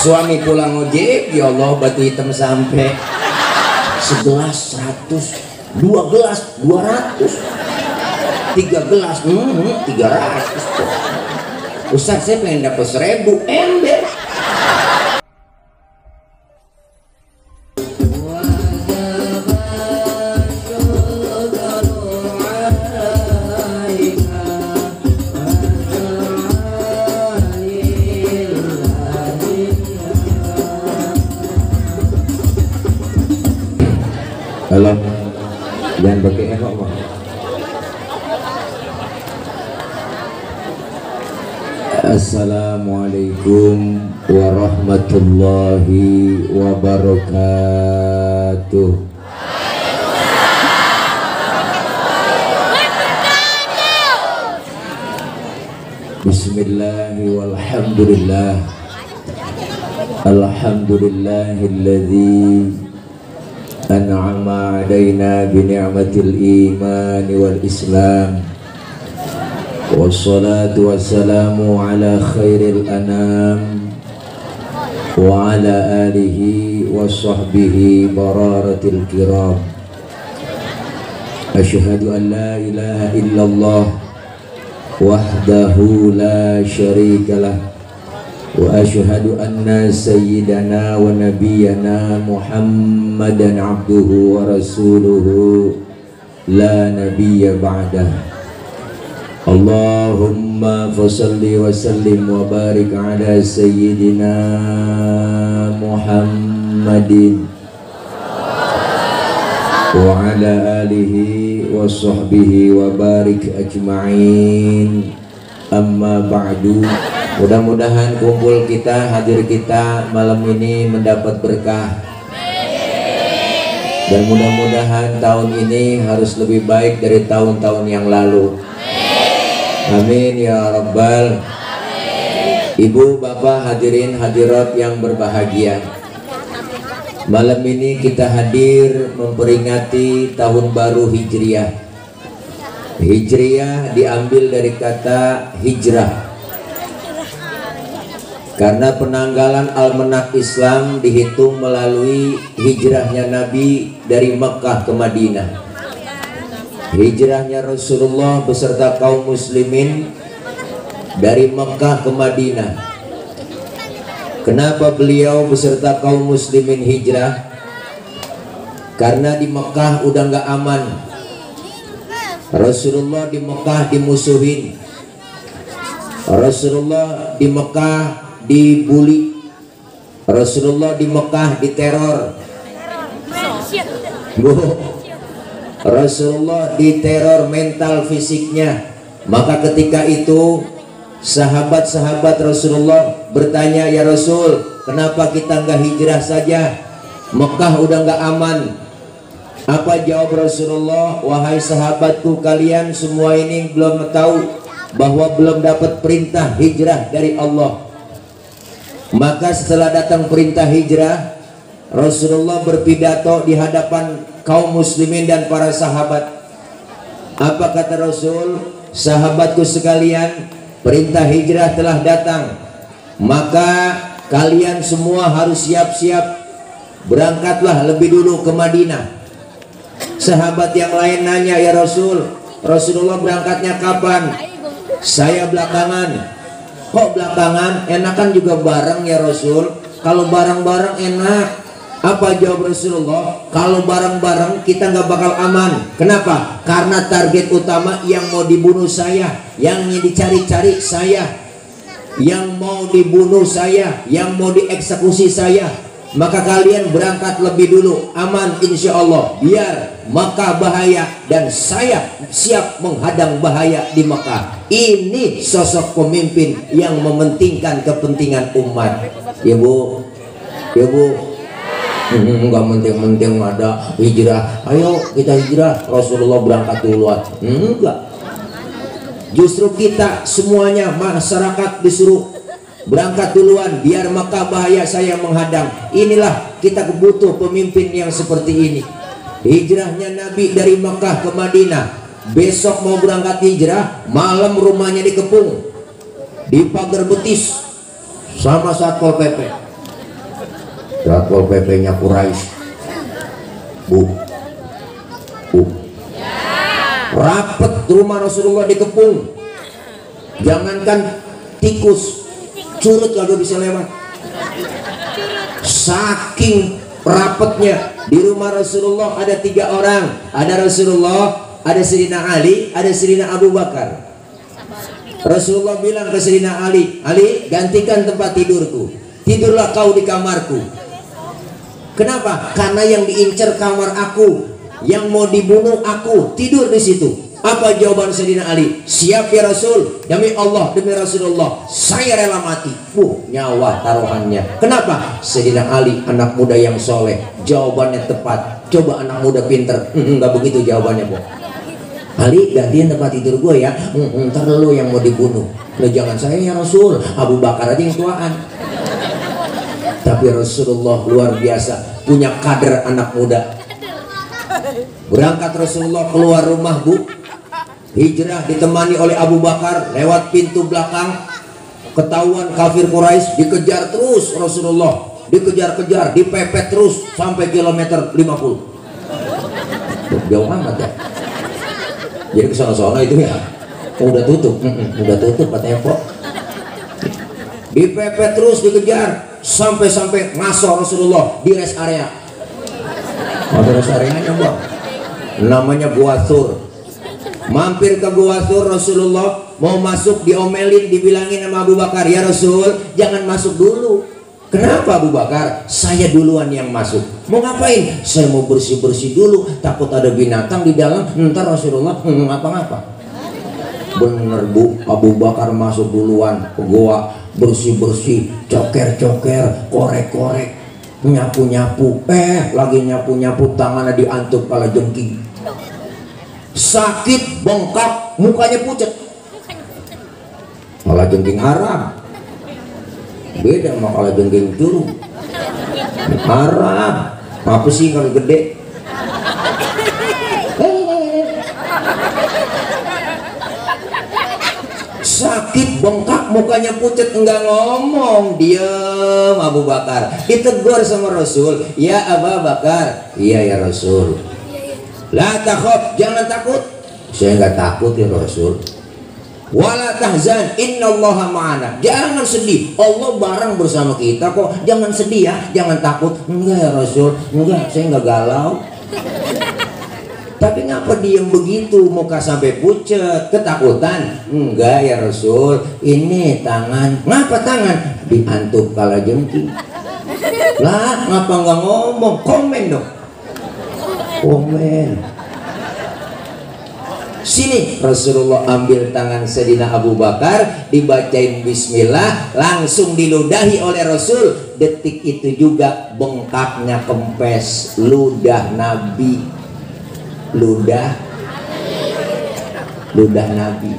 Suami pulang ojek, ya Allah batu hitam sampai segelas 100, 2 gelas 200, 3 gelas 300. Ustaz saya pengen dapat 1000 ember. Halo, jangan pakai enak Bang. Assalamualaikum warahmatullahi wabarakatuh. Bismillahi walhamdulillah. Alhamdulillahilladzi an'ama alaina bini'matil iman wal islam. Wassalatu wassalamu ala khairil anam wa ala alihi wa sahbihi bararatil kiram. Asyhadu an la ilaha illallah wahdahu la syarikalah wa asyhadu anna sayyidana wa nabiyyana Muhammadan abduhu wa rasuluhu la nabiyya ba'dah. Allahumma fasalli wa sallim wa barik ala sayyidina Muhammadin wa ala alihi wa sahbihi wa barik ajma'in. Amma ba'du. Mudah-mudahan kumpul kita, hadir kita malam ini mendapat berkah. Dan mudah-mudahan tahun ini harus lebih baik dari tahun-tahun yang lalu. Amin ya Rabbal. Ibu, bapak, hadirin hadirat yang berbahagia, malam ini kita hadir memperingati tahun baru Hijriah. Hijriah diambil dari kata hijrah, karena penanggalan almanak Islam dihitung melalui hijrahnya Nabi dari Mekah ke Madinah. Hijrahnya Rasulullah beserta kaum muslimin dari Mekah ke Madinah. Kenapa beliau beserta kaum muslimin hijrah? Karena di Mekah udah nggak aman. Rasulullah di Mekah dimusuhin. Rasulullah di Mekah dibully. Rasulullah di Mekah diteror. Rasulullah diteror mental fisiknya. Maka ketika itu sahabat-sahabat Rasulullah bertanya, ya Rasul, kenapa kita nggak hijrah saja? Mekah udah nggak aman. Apa jawab Rasulullah? Wahai sahabatku, kalian semua ini belum tahu bahwa belum dapat perintah hijrah dari Allah. Maka setelah datang perintah hijrah, Rasulullah berpidato di hadapan kaum muslimin dan para sahabat. Apa kata Rasul? Sahabatku sekalian, perintah hijrah telah datang, maka kalian semua harus siap-siap. Berangkatlah lebih dulu ke Madinah. Sahabat yang lain nanya, ya Rasul, Rasulullah berangkatnya kapan? Saya belakangan. Kok belakangan? Enakan juga bareng ya Rasul. Kalau bareng-bareng enak. Apa jawab Rasulullah? Kalau bareng-bareng kita nggak bakal aman. Kenapa? Karena target utama yang mau dibunuh saya, yang dicari-cari saya, yang mau dibunuh saya, yang mau dieksekusi saya. Maka kalian berangkat lebih dulu, aman insya Allah. Biar Mekah bahaya dan saya siap menghadang bahaya di Mekah. Ini sosok pemimpin yang mementingkan kepentingan umat. Ya Bu, ya Bu, nggak penting-penting ada hijrah. Ayo kita hijrah, Rasulullah berangkat duluan. Enggak. Justru kita semuanya masyarakat disuruh berangkat duluan, biar Mekah bahaya saya menghadang. Inilah kita butuh pemimpin yang seperti ini. Hijrahnya Nabi dari Mekah ke Madinah. Besok mau berangkat hijrah, malam rumahnya dikepung, di pagar betis sama Satpol PP. Satpol PP-nya Quraisy. Bu, rapet rumah Rasulullah dikepung. Jangankan tikus, curut kagak bisa lewat. Saking rapetnya. Di rumah Rasulullah ada 3 orang. Ada Rasulullah, ada Sayyidina Ali, ada Sayyidina Abu Bakar. Rasulullah bilang ke Sayyidina Ali, Ali, gantikan tempat tidurku. Tidurlah kau di kamarku. Kenapa? Karena yang diincar kamar aku, yang mau dibunuh aku, tidur di situ. Apa jawaban Sayyidina Ali? Siap ya Rasul, demi Allah, demi Rasulullah, saya rela mati. Nyawa taruhannya. Kenapa? Sayyidina Ali anak muda yang soleh. Jawabannya tepat. Coba anak muda pinter, nggak begitu jawabannya, Bu. Ali, gantiin tempat tidur gue ya. Ntar lo yang mau dibunuh. Lo jangan saya ya Rasul, Abu Bakar aja yang tuaan. Tapi Rasulullah luar biasa, punya kader anak muda. Berangkat Rasulullah keluar rumah, Bu. Hijrah ditemani oleh Abu Bakar lewat pintu belakang. Ketahuan kafir Quraisy, dikejar terus Rasulullah, dikejar-kejar, dipepet terus sampai kilometer 50. Jauh amat ya. Jadi kesana-sana itu ya udah tutup, udah tutup katanya kok. Dipepet terus, dikejar sampai ngasor Rasulullah di rest area. Ada rest areanya, Bang. Namanya Gua Thur. Mampir ke Gua Thur, Rasulullah mau masuk, diomelin, dibilangin sama Abu Bakar, ya Rasul, jangan masuk dulu. Kenapa Abu Bakar? Saya duluan yang masuk. Mau ngapain? Saya mau bersih-bersih dulu, takut ada binatang di dalam, ntar Rasulullah ngapa-ngapa. Bener, Bu, Abu Bakar masuk duluan ke gua, bersih-bersih, coker-coker, korek-korek, nyapu-nyapu. Lagi nyapu-nyapu, tangannya diantuk kala jengking. Sakit, bengkak, mukanya pucat. Kala jengking haram. Beda sama kala jengking curug. Haram. Apa sih kalau gede? Sakit, bengkak, mukanya pucat, enggak ngomong, diam Abu Bakar. Ditegur sama Rasul, ya Abu Bakar. Iya ya Rasul. La takhaf, jangan takut. Saya enggak takut ya Rasul. Wala tahzan, innallaha ma'ana. Jangan sedih, Allah bareng bersama kita kok. Jangan sedih ya, jangan takut. Enggak ya Rasul, enggak, saya enggak galau. Tapi ngapa diem begitu, muka sampai pucat, ketakutan? Enggak ya Rasul, ini tangan. Ngapa tangan? Diantuk kala jengking. Lah, ngapa nggak ngomong? Komen dong. Komen. Sini Rasulullah ambil tangan Sayyidina Abu Bakar, dibacain bismillah, langsung diludahi oleh Rasul. Detik itu juga bengkaknya kempes, ludah Nabi. Ludah Nabi.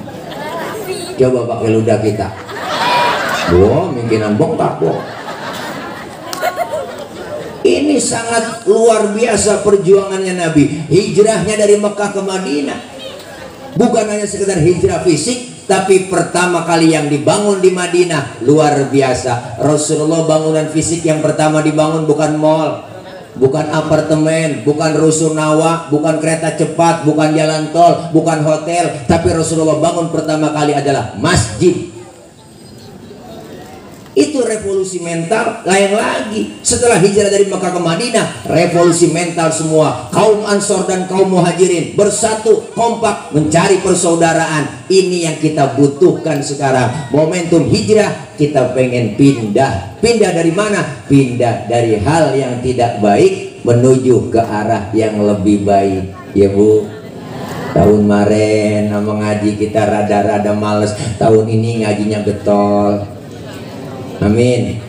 Coba pakai ludah kita. Wow, mungkinan bengkak, wow. Ini sangat luar biasa perjuangannya Nabi. Hijrahnya dari Mekah ke Madinah. Bukan hanya sekedar hijrah fisik, tapi pertama kali yang dibangun di Madinah luar biasa. Rasulullah bangunan fisik yang pertama dibangun bukan mall, bukan apartemen, bukan rusunawa, bukan kereta cepat, bukan jalan tol, bukan hotel, tapi Rasulullah bangun pertama kali adalah masjid. Itu revolusi mental lain lagi. Setelah hijrah dari Mekah ke Madinah, revolusi mental semua. Kaum Ansor dan kaum Muhajirin bersatu, kompak, mencari persaudaraan. Ini yang kita butuhkan sekarang. Momentum hijrah, kita pengen pindah. Pindah dari mana? Pindah dari hal yang tidak baik menuju ke arah yang lebih baik. Ya Bu. Tahun kemarin sama ngaji kita rada-rada males. Tahun ini ngajinya getol. Amin.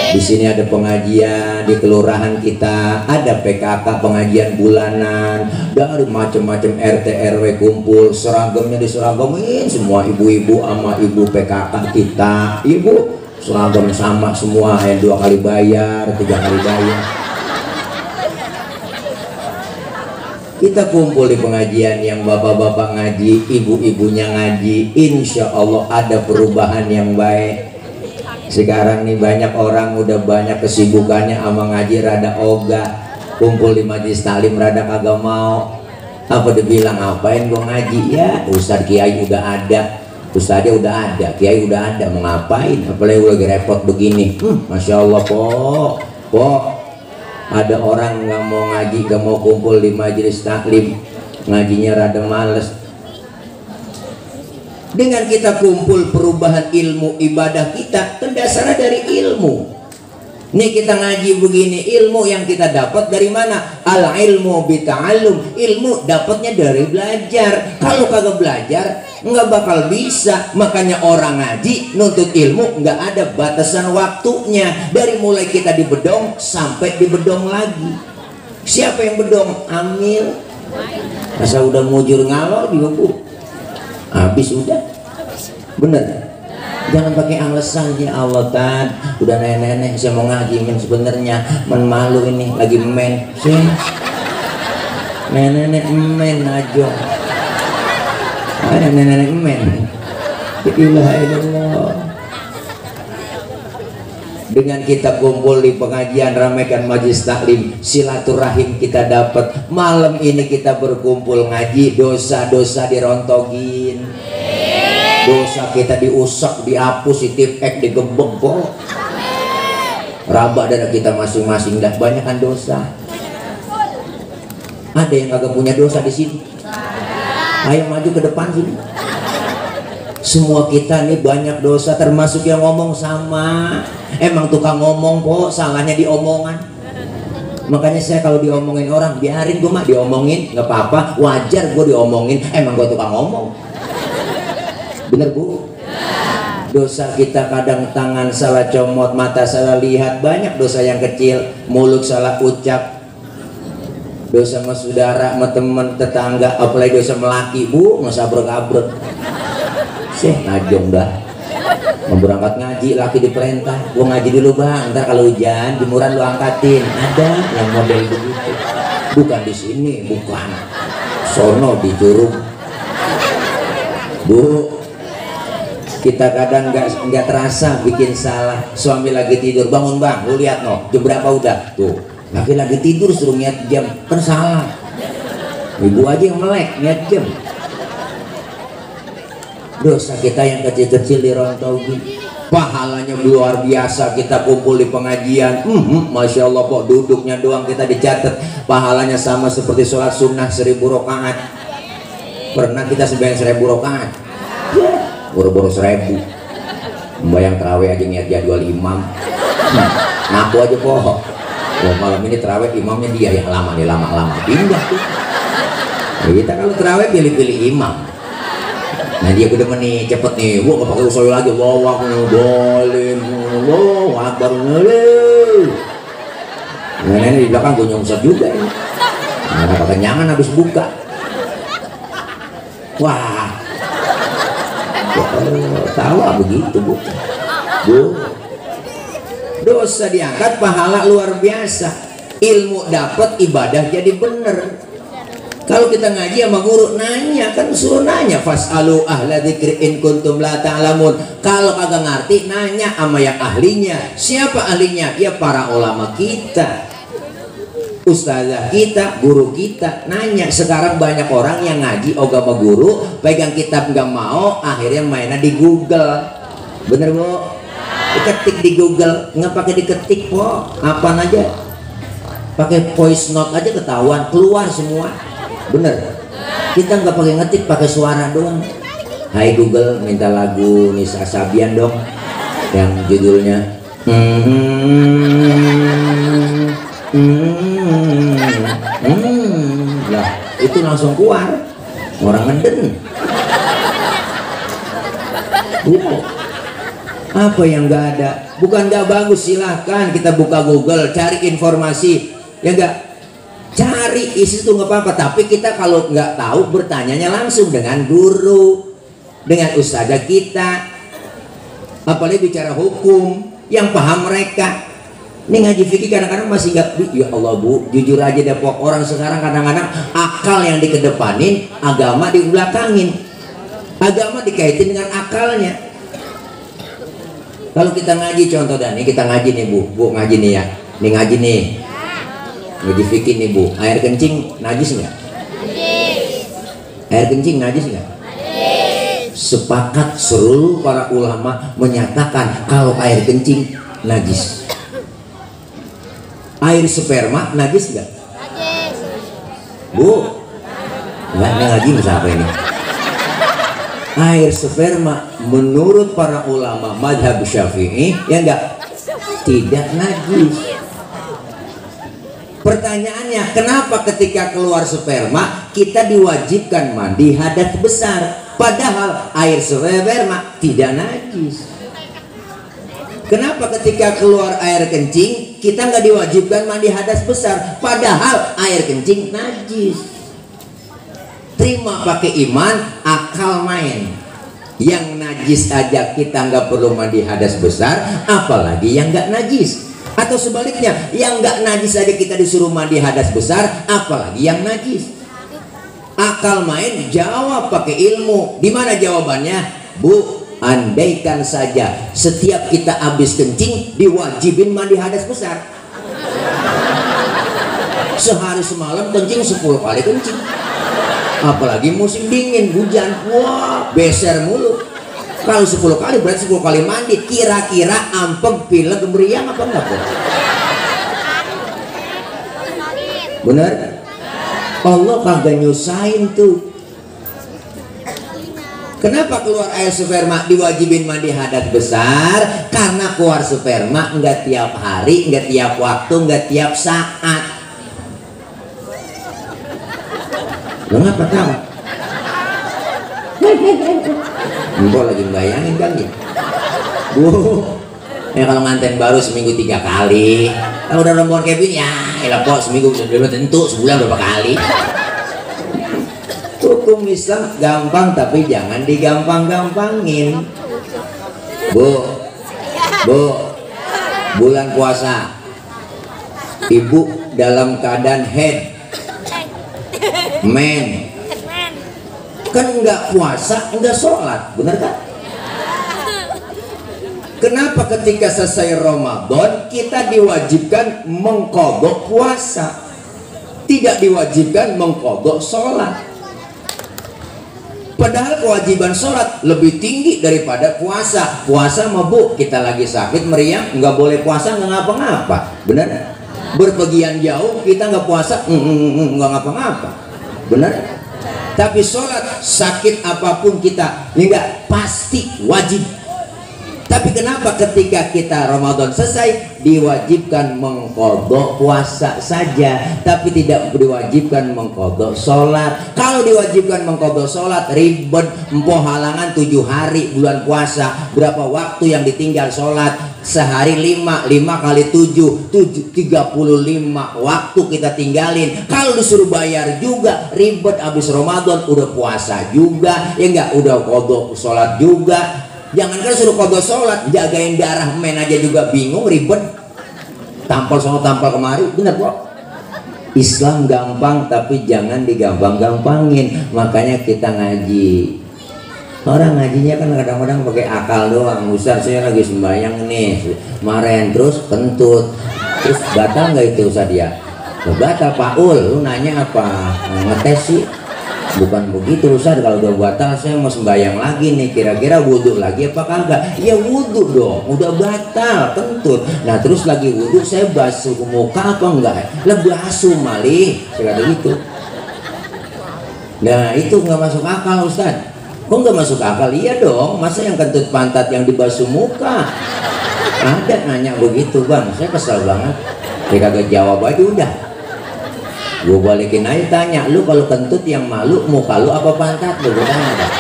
Di sini ada pengajian di kelurahan kita, ada PKK pengajian bulanan, dari macam-macam RT RW kumpul, seragamnya diseragamin semua ibu-ibu sama ibu PKK kita. Ibu seragam sama semua, yang 2 kali bayar, 3 kali bayar. Kita kumpul di pengajian yang bapak-bapak ngaji, ibu-ibunya ngaji. Insya Allah ada perubahan yang baik. Sekarang nih banyak orang udah banyak kesibukannya sama ngaji rada ogah, kumpul di majelis taklim rada kagak mau. Apa dibilang ngapain gua ngaji? Ya Ustadz Kiai udah ada, Ustadznya udah ada, Kiai udah ada, mau ngapain? Apalagi lagi repot begini. Masya Allah po, ada orang nggak mau ngaji, nggak mau kumpul di majelis taklim, ngajinya rada males. Dengan kita kumpul perubahan ilmu ibadah kita terdasar dari ilmu. Nih kita ngaji begini, ilmu yang kita dapat dari mana? Al ilmu bita'allum, ilmu dapatnya dari belajar. Kalau kagak belajar nggak bakal bisa. Makanya orang ngaji nuntut ilmu nggak ada batasan waktunya. Dari mulai kita di bedong sampai di bedong lagi. Siapa yang bedong? Amil. Masa udah mujur ngalor juga bu, habis udah. Bener. Jangan pakai alasan ya Allah Tad, udah nenek-nenek saya mau ngaji men, sebenarnya men malu ini lagi men sih. Nenek-nenek men aja. Ada nenek-nenek men. Bismillahirrahmanirrahim. Dengan kita kumpul di pengajian, ramaikan majelis taklim, silaturahim kita dapat. Malam ini kita berkumpul ngaji, dosa-dosa dirontogin. Dosa kita diusap, dihapus, ditipek, digebek kok. Rabak darah kita masing-masing, dah banyak kan dosa. Ada yang agak punya dosa di sini? Ayo maju ke depan sini. Semua kita nih banyak dosa, termasuk yang ngomong sama. Emang tukang ngomong kok, salahnya di omongan. Makanya saya kalau diomongin orang, biarin gue mah diomongin, nggak apa-apa, wajar gue diomongin. Emang gue tukang ngomong. Bener bu? Dosa kita kadang tangan salah comot, mata salah lihat, banyak dosa yang kecil, mulut salah ucap, dosa sama saudara, sama teman, tetangga, apalagi dosa melaki bu, ngesabrek-abrek. Sih ngajong dah. Mau berangkat ngaji, laki diperintah, gua ngaji dulu bang, ntar kalau hujan jemuran lu angkatin. Ada yang model begitu. Bukan di sini, bukan. Sono di Curug. Bu, kita kadang nggak terasa bikin salah. Suami lagi tidur, bangun bang, lu lihat no, jam berapa udah tuh. Laki lagi tidur suruh lihat jam, kan salah. Ibu aja yang melek lihat jam. Dosa kita yang kecil-kecil dirontogin, pahalanya luar biasa. Kita kumpul di pengajian, masya Allah kok duduknya doang kita dicatat pahalanya sama seperti sholat sunnah 1000 rakaat. Pernah kita sembahyang 1000 rakaat? Boro-boro 1000. Membayang terawih aja niat jadwal imam. Ngaku aja kok. Oh, malam ini terawih imamnya dia yang lama nih, lama-lama pindah tuh. Ya, kita kalau terawih pilih-pilih imam. Nah dia udah nih cepet nih, gua gak pakai usul lagi. Allahu akbar. Nenek di belakang gue nyongsot juga ini. Nah, kekenyangan habis buka. Wah. Tahu begitu bu. Dosa diangkat, pahala luar biasa. Ilmu dapat, ibadah jadi bener. Kalau kita ngaji sama guru nanya, kan suruh nanya, fasalu ahla dzikri in kuntum la ta'lamun. Kalau kagak ngerti nanya sama yang ahlinya. Siapa ahlinya? Ya para ulama kita, ustazah kita, guru kita. Nanya. Sekarang banyak orang yang ngaji ogah sama guru, pegang kitab nggak mau, akhirnya mainnya di Google. Bener bu? Diketik di Google, nggak pakai diketik kok, apaan aja, pakai voice note aja ketahuan, keluar semua. Bener? Kita nggak pakai ngetik, pakai suara doang. Hai Google, minta lagu Nisa Sabian dong, yang judulnya lah itu langsung keluar, orang ngeden. Apa yang nggak ada? Bukan nggak bagus, silahkan kita buka Google, cari informasi, ya nggak, cari isi itu nggak apa-apa. Tapi kita kalau nggak tahu bertanyanya langsung dengan guru, dengan ustazah kita, apalagi bicara hukum yang paham mereka. Ini ngaji fikih kadang-kadang masih nggak, ya Allah bu, jujur aja deh pok, orang sekarang kadang-kadang akal yang dikedepanin, agama dibelakangin. Agama dikaitin dengan akalnya. Kalau kita ngaji contoh dan nih kita ngaji nih Bu ngaji nih ya. Nih ngaji nih. Ngaji fikih nih Bu. Air kencing najis nggak? Air kencing najis nggak? Sepakat seluruh para ulama menyatakan kalau air kencing najis. Air sperma najis nggak? Bu, nggak ngaji siapa ini? Air sperma menurut para ulama madhab Syafi'i ya enggak, tidak najis. Pertanyaannya, kenapa ketika keluar sperma kita diwajibkan mandi hadas besar, padahal air sperma tidak najis? Kenapa ketika keluar air kencing kita nggak diwajibkan mandi hadas besar, padahal air kencing najis? Terima pakai iman, akal main. Yang najis aja kita nggak perlu mandi hadas besar, apalagi yang nggak najis. Atau sebaliknya, yang nggak najis aja kita disuruh mandi hadas besar, apalagi yang najis. Akal main, jawab pakai ilmu. Di mana jawabannya? Bu, andaikan saja setiap kita habis kencing diwajibin mandi hadas besar. Sehari semalam kencing 10 kali kencing. Apalagi musim dingin, hujan, wah beser mulu. Kalau 10 kali berarti 10 kali mandi. Kira-kira ampeg, pilek, meriang apa enggak? Bener? Allah kagak nyusahin tuh. Kenapa keluar air sperma diwajibin mandi hadas besar? Karena keluar sperma enggak tiap hari, enggak tiap waktu, enggak tiap saat. Lo ngapa tahu? Mbok lagi bayangin kan ya, Bu. Ya kalau nganten baru seminggu 3 kali. Kalau udah rombongan Kevin ya, elah kok seminggu belum tentu, sebulan berapa kali. Hukum Islam gampang tapi jangan digampang-gampangin. Bu, bulan puasa, ibu dalam keadaan head, men, kan enggak puasa, enggak sholat, bener kan? Kenapa ketika selesai Ramadan kita diwajibkan mengqadha puasa, tidak diwajibkan mengqadha sholat? Padahal kewajiban sholat lebih tinggi daripada puasa. Puasa mah Bu, kita lagi sakit meriang nggak boleh puasa, nggak ngapa-ngapa, bener? Berpergian jauh kita nggak puasa, nggak ngapa-ngapa, bener? Tapi sholat sakit apapun kita, ya enggak, pasti wajib. Tapi kenapa ketika kita Ramadan selesai diwajibkan mengqadha puasa saja, tapi tidak diwajibkan mengqadha sholat? Kalau diwajibkan mengqadha sholat ribet, empoh halangan 7 hari bulan puasa, berapa waktu yang ditinggal sholat? Sehari 5 kali 7 35 waktu kita tinggalin. Kalau disuruh bayar juga ribet, habis Ramadan udah puasa juga, ya enggak, udah qadha sholat juga. Jangankan suruh qadha sholat, jagain darah men aja juga bingung, ribet. Tampol sono tampol kemari, bener kok. Islam gampang tapi jangan digampang-gampangin. Makanya kita ngaji. Orang ngajinya kan kadang-kadang pakai akal doang. Ustaz saya lagi sembahyang nih, marahin terus kentut. Terus batal nggak itu Ustaz ya? Batal Paul, lu nanya apa? Ngetes sih. Bukan begitu Ustaz, kalau udah batal saya mau sembahyang lagi nih, kira-kira wudhu lagi apa kagak? Ya wudhu dong, udah batal kentut. Nah terus lagi wudhu saya basuh muka apa enggak? Lah basuh malih, saya kata gitu. Nah itu nggak masuk akal Ustaz. Kok nggak masuk akal? Iya dong, masa yang kentut pantat yang dibasuh muka? Ada nanya begitu Bang, saya kesel banget. Dia kagak jawab aja udah. Gue balikin aja tanya, lu kalau kentut yang malu muka lu apa pantat lu? Gue tanya dah.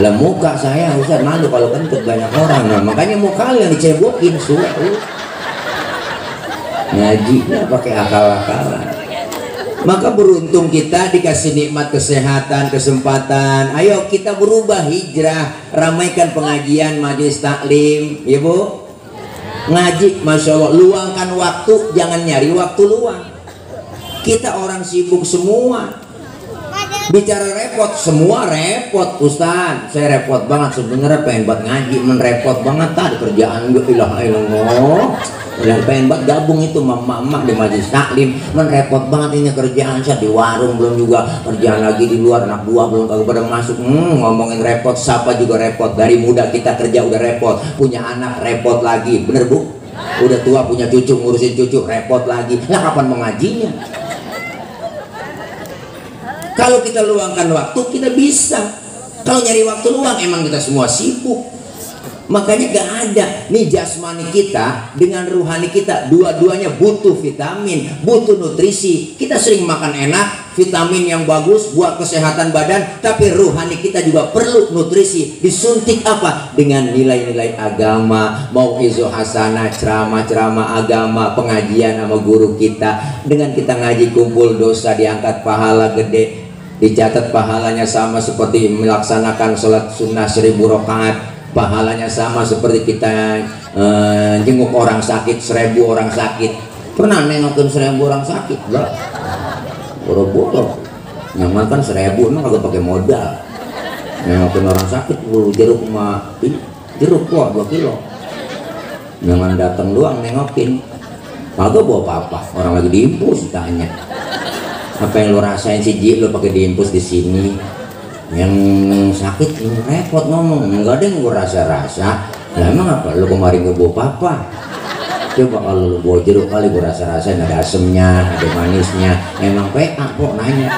Lah muka saya Ustaz malu kalau kentut banyak orang. Nah makanya muka lu yang dicebokin suwe lu. Ngajinya pakai akal-akalan. Maka beruntung kita dikasih nikmat kesehatan, kesempatan. Ayo kita berubah, hijrah, ramaikan pengajian, majelis taklim, ya Bu. Ngaji, masya Allah, luangkan waktu, jangan nyari waktu luang. Kita orang sibuk semua. Bicara repot, semua repot Ustaz. Saya repot banget sebenarnya, pengen buat ngaji, repot banget tadi kerjaan gue, ilah ilah. Dan pengen buat gabung itu emak-emak di majelis taklim, repot banget ini kerjaan saya di warung, belum juga kerjaan lagi di luar, anak buah belum kagak pada masuk. Ngomongin repot, siapa juga repot. Dari muda kita kerja udah repot, punya anak repot lagi, bener Bu? Udah tua punya cucu, ngurusin cucu repot lagi. Lah kapan mengajinya? Kalau kita luangkan waktu, kita bisa. Kalau nyari waktu luang, emang kita semua sibuk. Makanya gak ada nih, jasmani kita dengan ruhani kita dua-duanya butuh vitamin, butuh nutrisi. Kita sering makan enak, vitamin yang bagus buat kesehatan badan, tapi ruhani kita juga perlu nutrisi. Disuntik apa? Dengan nilai-nilai agama, mau izo hasanah, ceramah-ceramah agama, pengajian sama guru kita. Dengan kita ngaji kumpul dosa, diangkat pahala gede, dicatat pahalanya sama seperti melaksanakan sholat sunnah 1000 rakaat. Pahalanya sama seperti kita jenguk orang sakit, 1000 orang sakit. Pernah nengokin 1000 orang sakit? Enggak. Boro-boro nyamankan 1000 emang kagak pakai modal. Nengokin orang sakit, jeruk mah jeruk kok 2 kilo. Nyaman datang doang nengokin, kagak bawa apa-apa. Orang lagi diimpus ditanya, apa yang lo rasain sih Ji, lo pakai diimpus di sini? Yang sakit repot ngomong, enggak ada yang gue rasa-rasa. Lah emang apa? Lo kemarin gue bawa apa? Coba kalau lo bawa jeruk kali gue rasa-rasain, ada asemnya, ada manisnya. Emang PA kok nanya.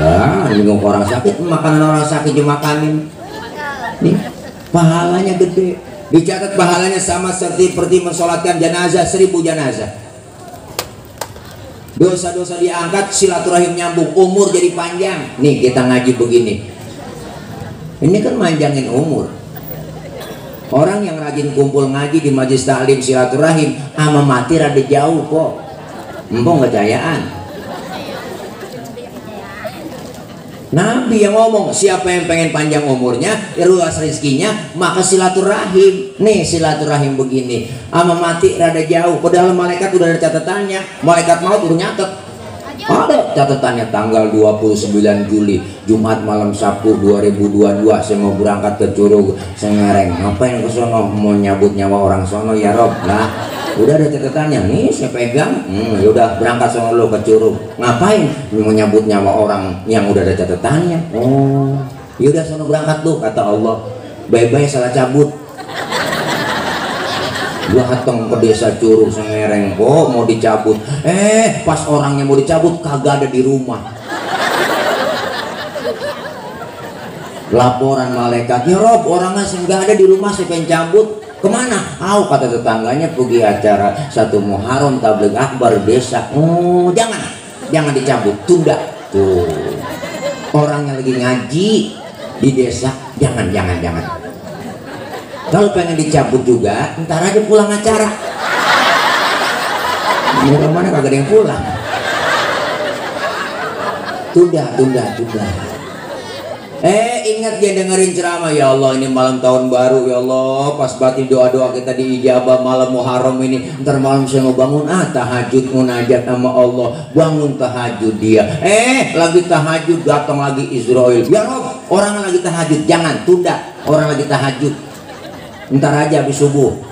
Lah, bingung orang sakit, makanan orang sakit dimakanin. Nih, pahalanya gede. Dicatat pahalanya sama seperti mensolatkan jenazah 1000 jenazah. Dosa-dosa diangkat, silaturahim nyambung, umur jadi panjang. Nih kita ngaji begini, ini kan manjangin umur. Orang yang rajin kumpul ngaji di majelis taklim silaturahim sama mati rada jauh kok. Empong kejayaan. Nabi yang ngomong, siapa yang pengen panjang umurnya, luas rezekinya, maka silaturahim. Nih silaturahim begini, ama mati rada jauh. Padahal malaikat udah ada catatannya, malaikat maut udah nyatet. Ada catatannya tanggal 29 Juli, Jumat malam Sabtu 2022, saya mau berangkat ke Curug Sengereng. Ngapain ke sono? Mau nyabut nyawa orang sono ya Rob. Nah, udah ada catatannya nih, saya pegang. Yaudah berangkat sono lo ke Curug. Ngapain? Mau nyabut nyawa orang yang udah ada catatannya. Oh, yaudah sono berangkat tuh, kata Allah. Bye-bye salah cabut. Gua datang ke desa Curug Sengereng kok mau dicabut. Pas orangnya mau dicabut kagak ada di rumah. Laporan malaikat, ya Rob, orangnya nggak ada di rumah, saya pengen cabut. Kemana? Kata tetangganya pergi acara 1 Muharram tabligh akbar desa. Oh, jangan dicabut, tunda. Tuh, orangnya lagi ngaji di desa, jangan. Kalau pengen dicabut juga, ntar aja pulang acara. Mana kagak ada yang pulang. Tunda. Ingat dia dengerin ceramah, ya Allah ini malam tahun baru, ya Allah pas batin doa-doa kita diijabah malam Muharram ini. Ntar malam saya mau bangun tahajud munajat sama Allah, bangun tahajud dia. Lagi tahajud datang lagi Israel. Ya Rob, orang lagi tahajud, jangan tunda. Orang lagi tahajud, ntar aja habis subuh.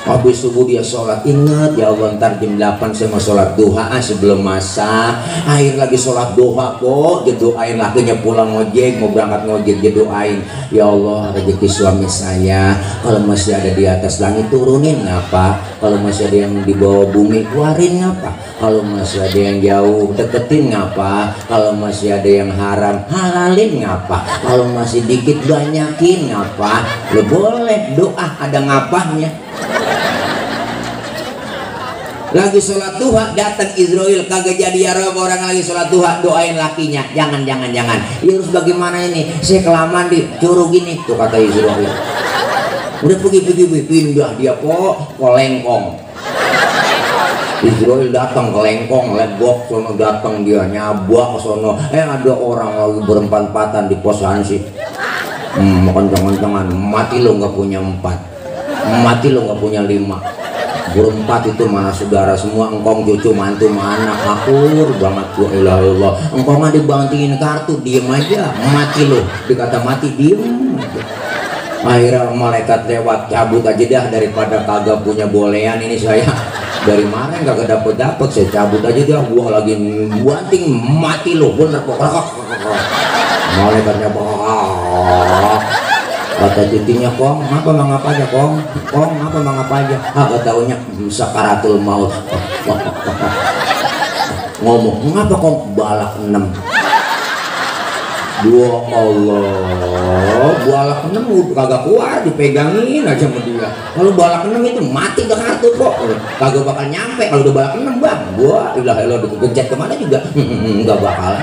Habis subuh dia sholat, ingat ya Allah ntar jam 8 saya mau sholat duha sebelum masak. Akhir lagi sholat duha kok, dia doain lakinya pulang ngojek, mau berangkat ngojek, dia doain, ya Allah rezeki suami saya kalau masih ada di atas langit turunin ngapa, kalau masih ada yang di bawah bumi keluarin ngapa, kalau masih ada yang jauh deketin ngapa, kalau masih ada yang haram halalin ngapa, kalau masih dikit banyakin ngapa. Lo boleh doa ada ngapahnya. Lagi sholat duha datang Israel, kagak jadi ya Rob, orang lagi sholat duha doain lakinya, jangan. Ya harus bagaimana ini, saya kelamaan di Curug gini tuh kata Israel. Udah pergi pindah dia kok Lengkong. Israel datang ke Lengkong, Lebok sono datang dia nyabak ke sono. Ada orang lagi berempat-empatan di pos hansip. Makan jangan mati lo nggak punya 4, mati lo nggak punya 5. berempat itu mana saudara semua, engkong cucu mantu anak akur banget. Wa ilah ilah, engkong mah dibantingin kartu diem aja, mati loh, dikata mati diem aja. Akhirnya malaikat lewat, cabut aja dah daripada kagak punya bolehan ini saya. Dari mana kagak dapet saya cabut aja dah, gua lagi banting mati loh bener pokoknya. Malaikatnya kata cutinya, kong apa mengapa aja kong apa mengapa aja, kagak taunya sakaratul maut. Ngomong ngapa kong balak 6. Dua Allah, balak 6 kagak kuat dipegangin aja sama dia. Kalau balak 6 itu mati ke kartu kok, kagak bakal nyampe. Kalau udah balak 6 bang, gua ilah ilah dikencet kemana juga nggak bakal.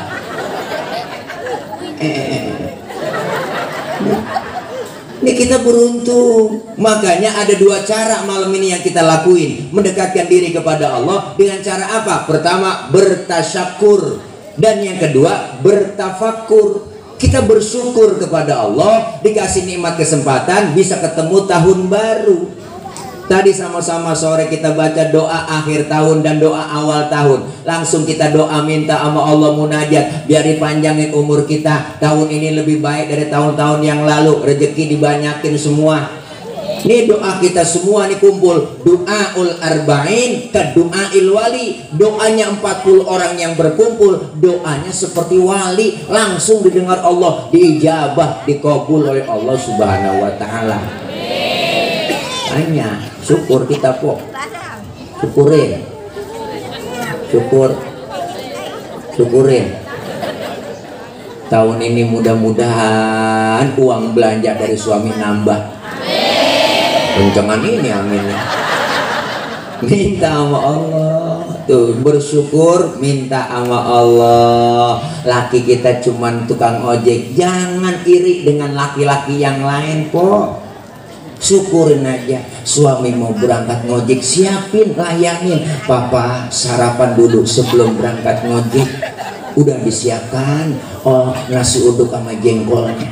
Ini kita beruntung. Makanya ada 2 cara malam ini yang kita lakuin mendekatkan diri kepada Allah. Dengan cara apa? Pertama, bertasyakur, dan yang kedua, bertafakur. Kita bersyukur kepada Allah dikasih nikmat kesempatan bisa ketemu tahun baru. Tadi sama-sama sore kita baca doa akhir tahun dan doa awal tahun. Langsung kita doa minta sama Allah munajat, biar dipanjangin umur kita. Tahun ini lebih baik dari tahun-tahun yang lalu. Rezeki dibanyakin semua. Ini doa kita semua nih kumpul. Doaul arba'in ke doail wali. Doanya 40 orang yang berkumpul. Doanya seperti wali. Langsung didengar Allah. Diijabah, dikabul oleh Allah subhanahu wa ta'ala. Hanya syukur kita kok, syukurin, syukurin. Tahun ini mudah-mudahan uang belanja dari suami nambah. Kencengan ini amin. Minta sama Allah, tuh bersyukur, minta sama Allah. Laki kita cuman tukang ojek, jangan iri dengan laki-laki yang lain kok. Syukurin aja. Suami mau berangkat ngojek, siapin, layangin. Papa sarapan dulu sebelum berangkat ngojek. Udah disiapkan, oh nasi uduk sama jengkolnya.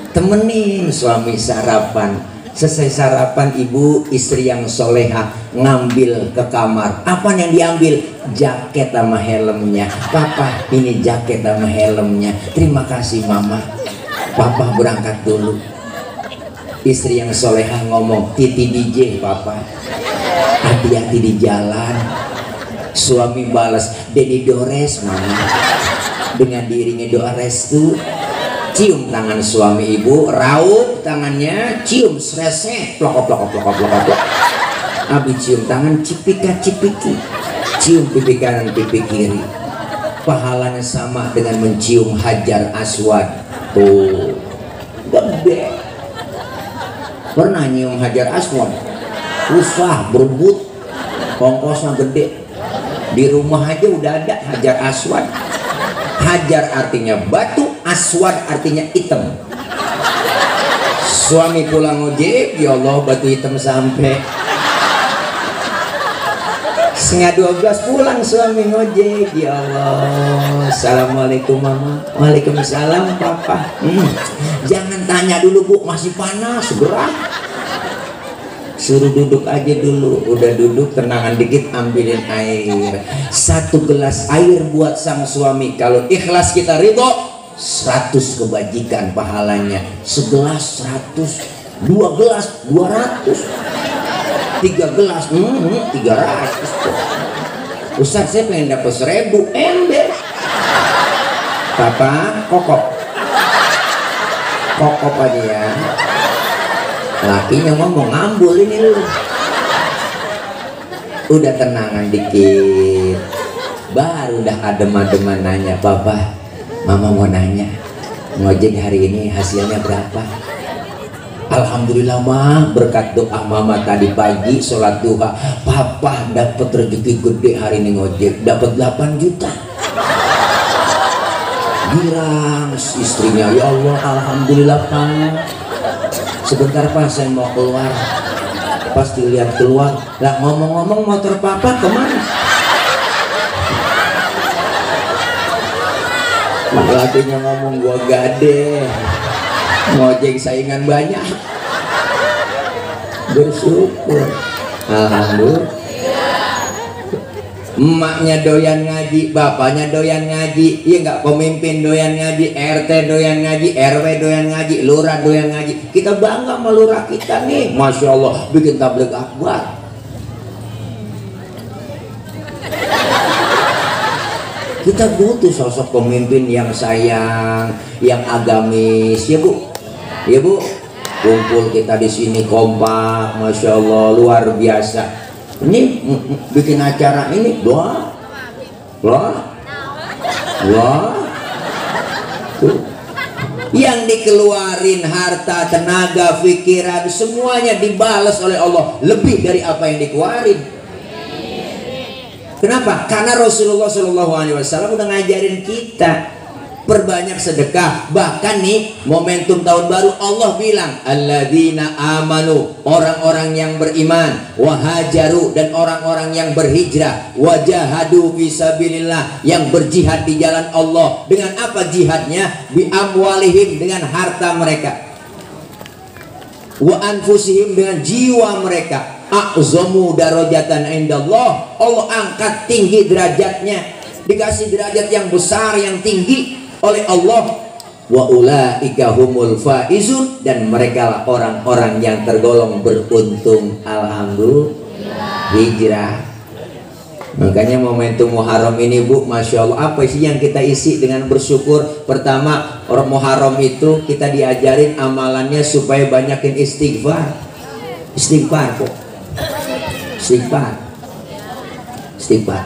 Temenin suami sarapan. Selesai sarapan, ibu istri yang soleha ngambil ke kamar. Apa yang diambil? Jaket sama helmnya. Papa ini jaket sama helmnya. Terima kasih mama. Papa berangkat dulu. Istri yang soleha ngomong, Titi DJ papa, hati-hati di jalan. Suami balas, Dedi Dores mama. Dengan diiringi doa restu, cium tangan suami ibu, raup tangannya, cium sresek, plokop plokop plokop plokop. Abi cium tangan, cipika cipiki, cium pipi kanan pipi kiri. Pahalanya sama dengan mencium Hajar Aswad. Tuh gede. Pernah nyium Hajar Aswad? Usah berebut, ongkosnya gede. Di rumah aja udah ada Hajar Aswad. Hajar artinya batu, Aswad artinya hitam. Suami pulang ngojek, ya Allah batu hitam sampai 11:30 pulang suami ngojek. Ya Allah, assalamualaikum mama. Waalaikumsalam papa. Jangan tanya dulu bu, masih panas, segera. Suruh duduk aja dulu. Udah duduk, tenangan dikit, ambilin air. 1 gelas air buat sang suami. Kalau ikhlas kita ridho, 100 kebajikan pahalanya. Segelas 100, 2 gelas 200, 3 gelas 300. Ustaz saya pengen dapat 1000 ember. Papa kokop aja ya. Lakinya ngomong, ngambul ini lu. Udah tenangan dikit, baru udah adem-ademan nanya, Papa, mama mau nanya, ngojek hari ini hasilnya berapa? Alhamdulillah mah, berkat doa mama tadi pagi sholat duha, papa dapat rezeki gede hari ini ngojek, dapat 8 juta. Girang istrinya, ya Allah, alhamdulillah pak. Sebentar pak, saya mau keluar. Pas dilihat keluar, lah ngomong-ngomong motor papa kemana? Lakinya ngomong, gua gade, ngojek saingan banyak. Bersyukur. Alhamdulillah. Emaknya doyan ngaji, bapaknya doyan ngaji, iya nggak, pemimpin doyan ngaji, RT doyan ngaji, RW doyan ngaji, lurah doyan ngaji. Kita bangga sama lurah kita nih, masya Allah, bikin tabligh akbar. Kita butuh sosok pemimpin yang sayang, yang agamis, ya Bu, ya Bu. Kumpul kita di sini kompak, masya Allah, luar biasa. Ini bikin acara ini doa yang dikeluarin harta, tenaga, pikiran, semuanya dibalas oleh Allah lebih dari apa yang dikeluarin. Kenapa? Karena Rasulullah SAW udah ngajarin kita perbanyak sedekah. Bahkan nih momentum tahun baru Allah bilang alladzina amanu, orang-orang yang beriman, wahajaru, dan orang-orang yang berhijrah, wajahadu fisabilillah, yang berjihad di jalan Allah. Dengan apa jihadnya? Bi amwalihim, dengan harta mereka, wa anfusihim, dengan jiwa mereka. A'zamu darajatan indallah, Allah angkat tinggi derajatnya, dikasih derajat yang besar, yang tinggi oleh Allah. Wa ulaika humul faizun, dan mereka lah orang-orang yang tergolong beruntung. Alhamdulillah. Hijrah. Makanya momentum Muharram ini Bu, masya Allah, apa sih yang kita isi dengan bersyukur? Pertama, orang Muharram itu kita diajarin amalannya supaya banyakin istighfar. Istighfar kok. Istighfar. Istighfar.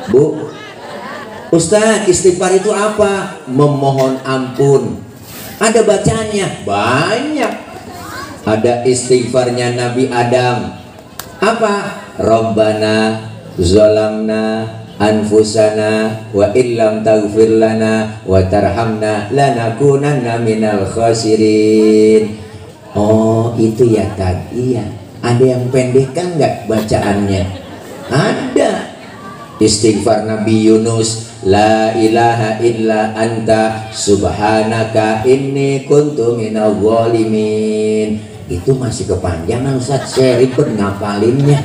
Bu, Ustaz, istighfar itu apa? Memohon ampun. Ada bacaannya? Banyak. Ada istighfarnya Nabi Adam. Apa? Rabbana zalamna anfusana wa illam taghfir lana wa tarhamna lanakunanna minal khasirin. Oh, itu ya tadi ya. Ada yang pendekkan nggak bacaannya? Ada. Istighfar Nabi Yunus, la ilaha illa anta subhanaka inni kuntu minal zalimin. Itu masih kepanjangan Ustaz, saya ribet ngapalinnya.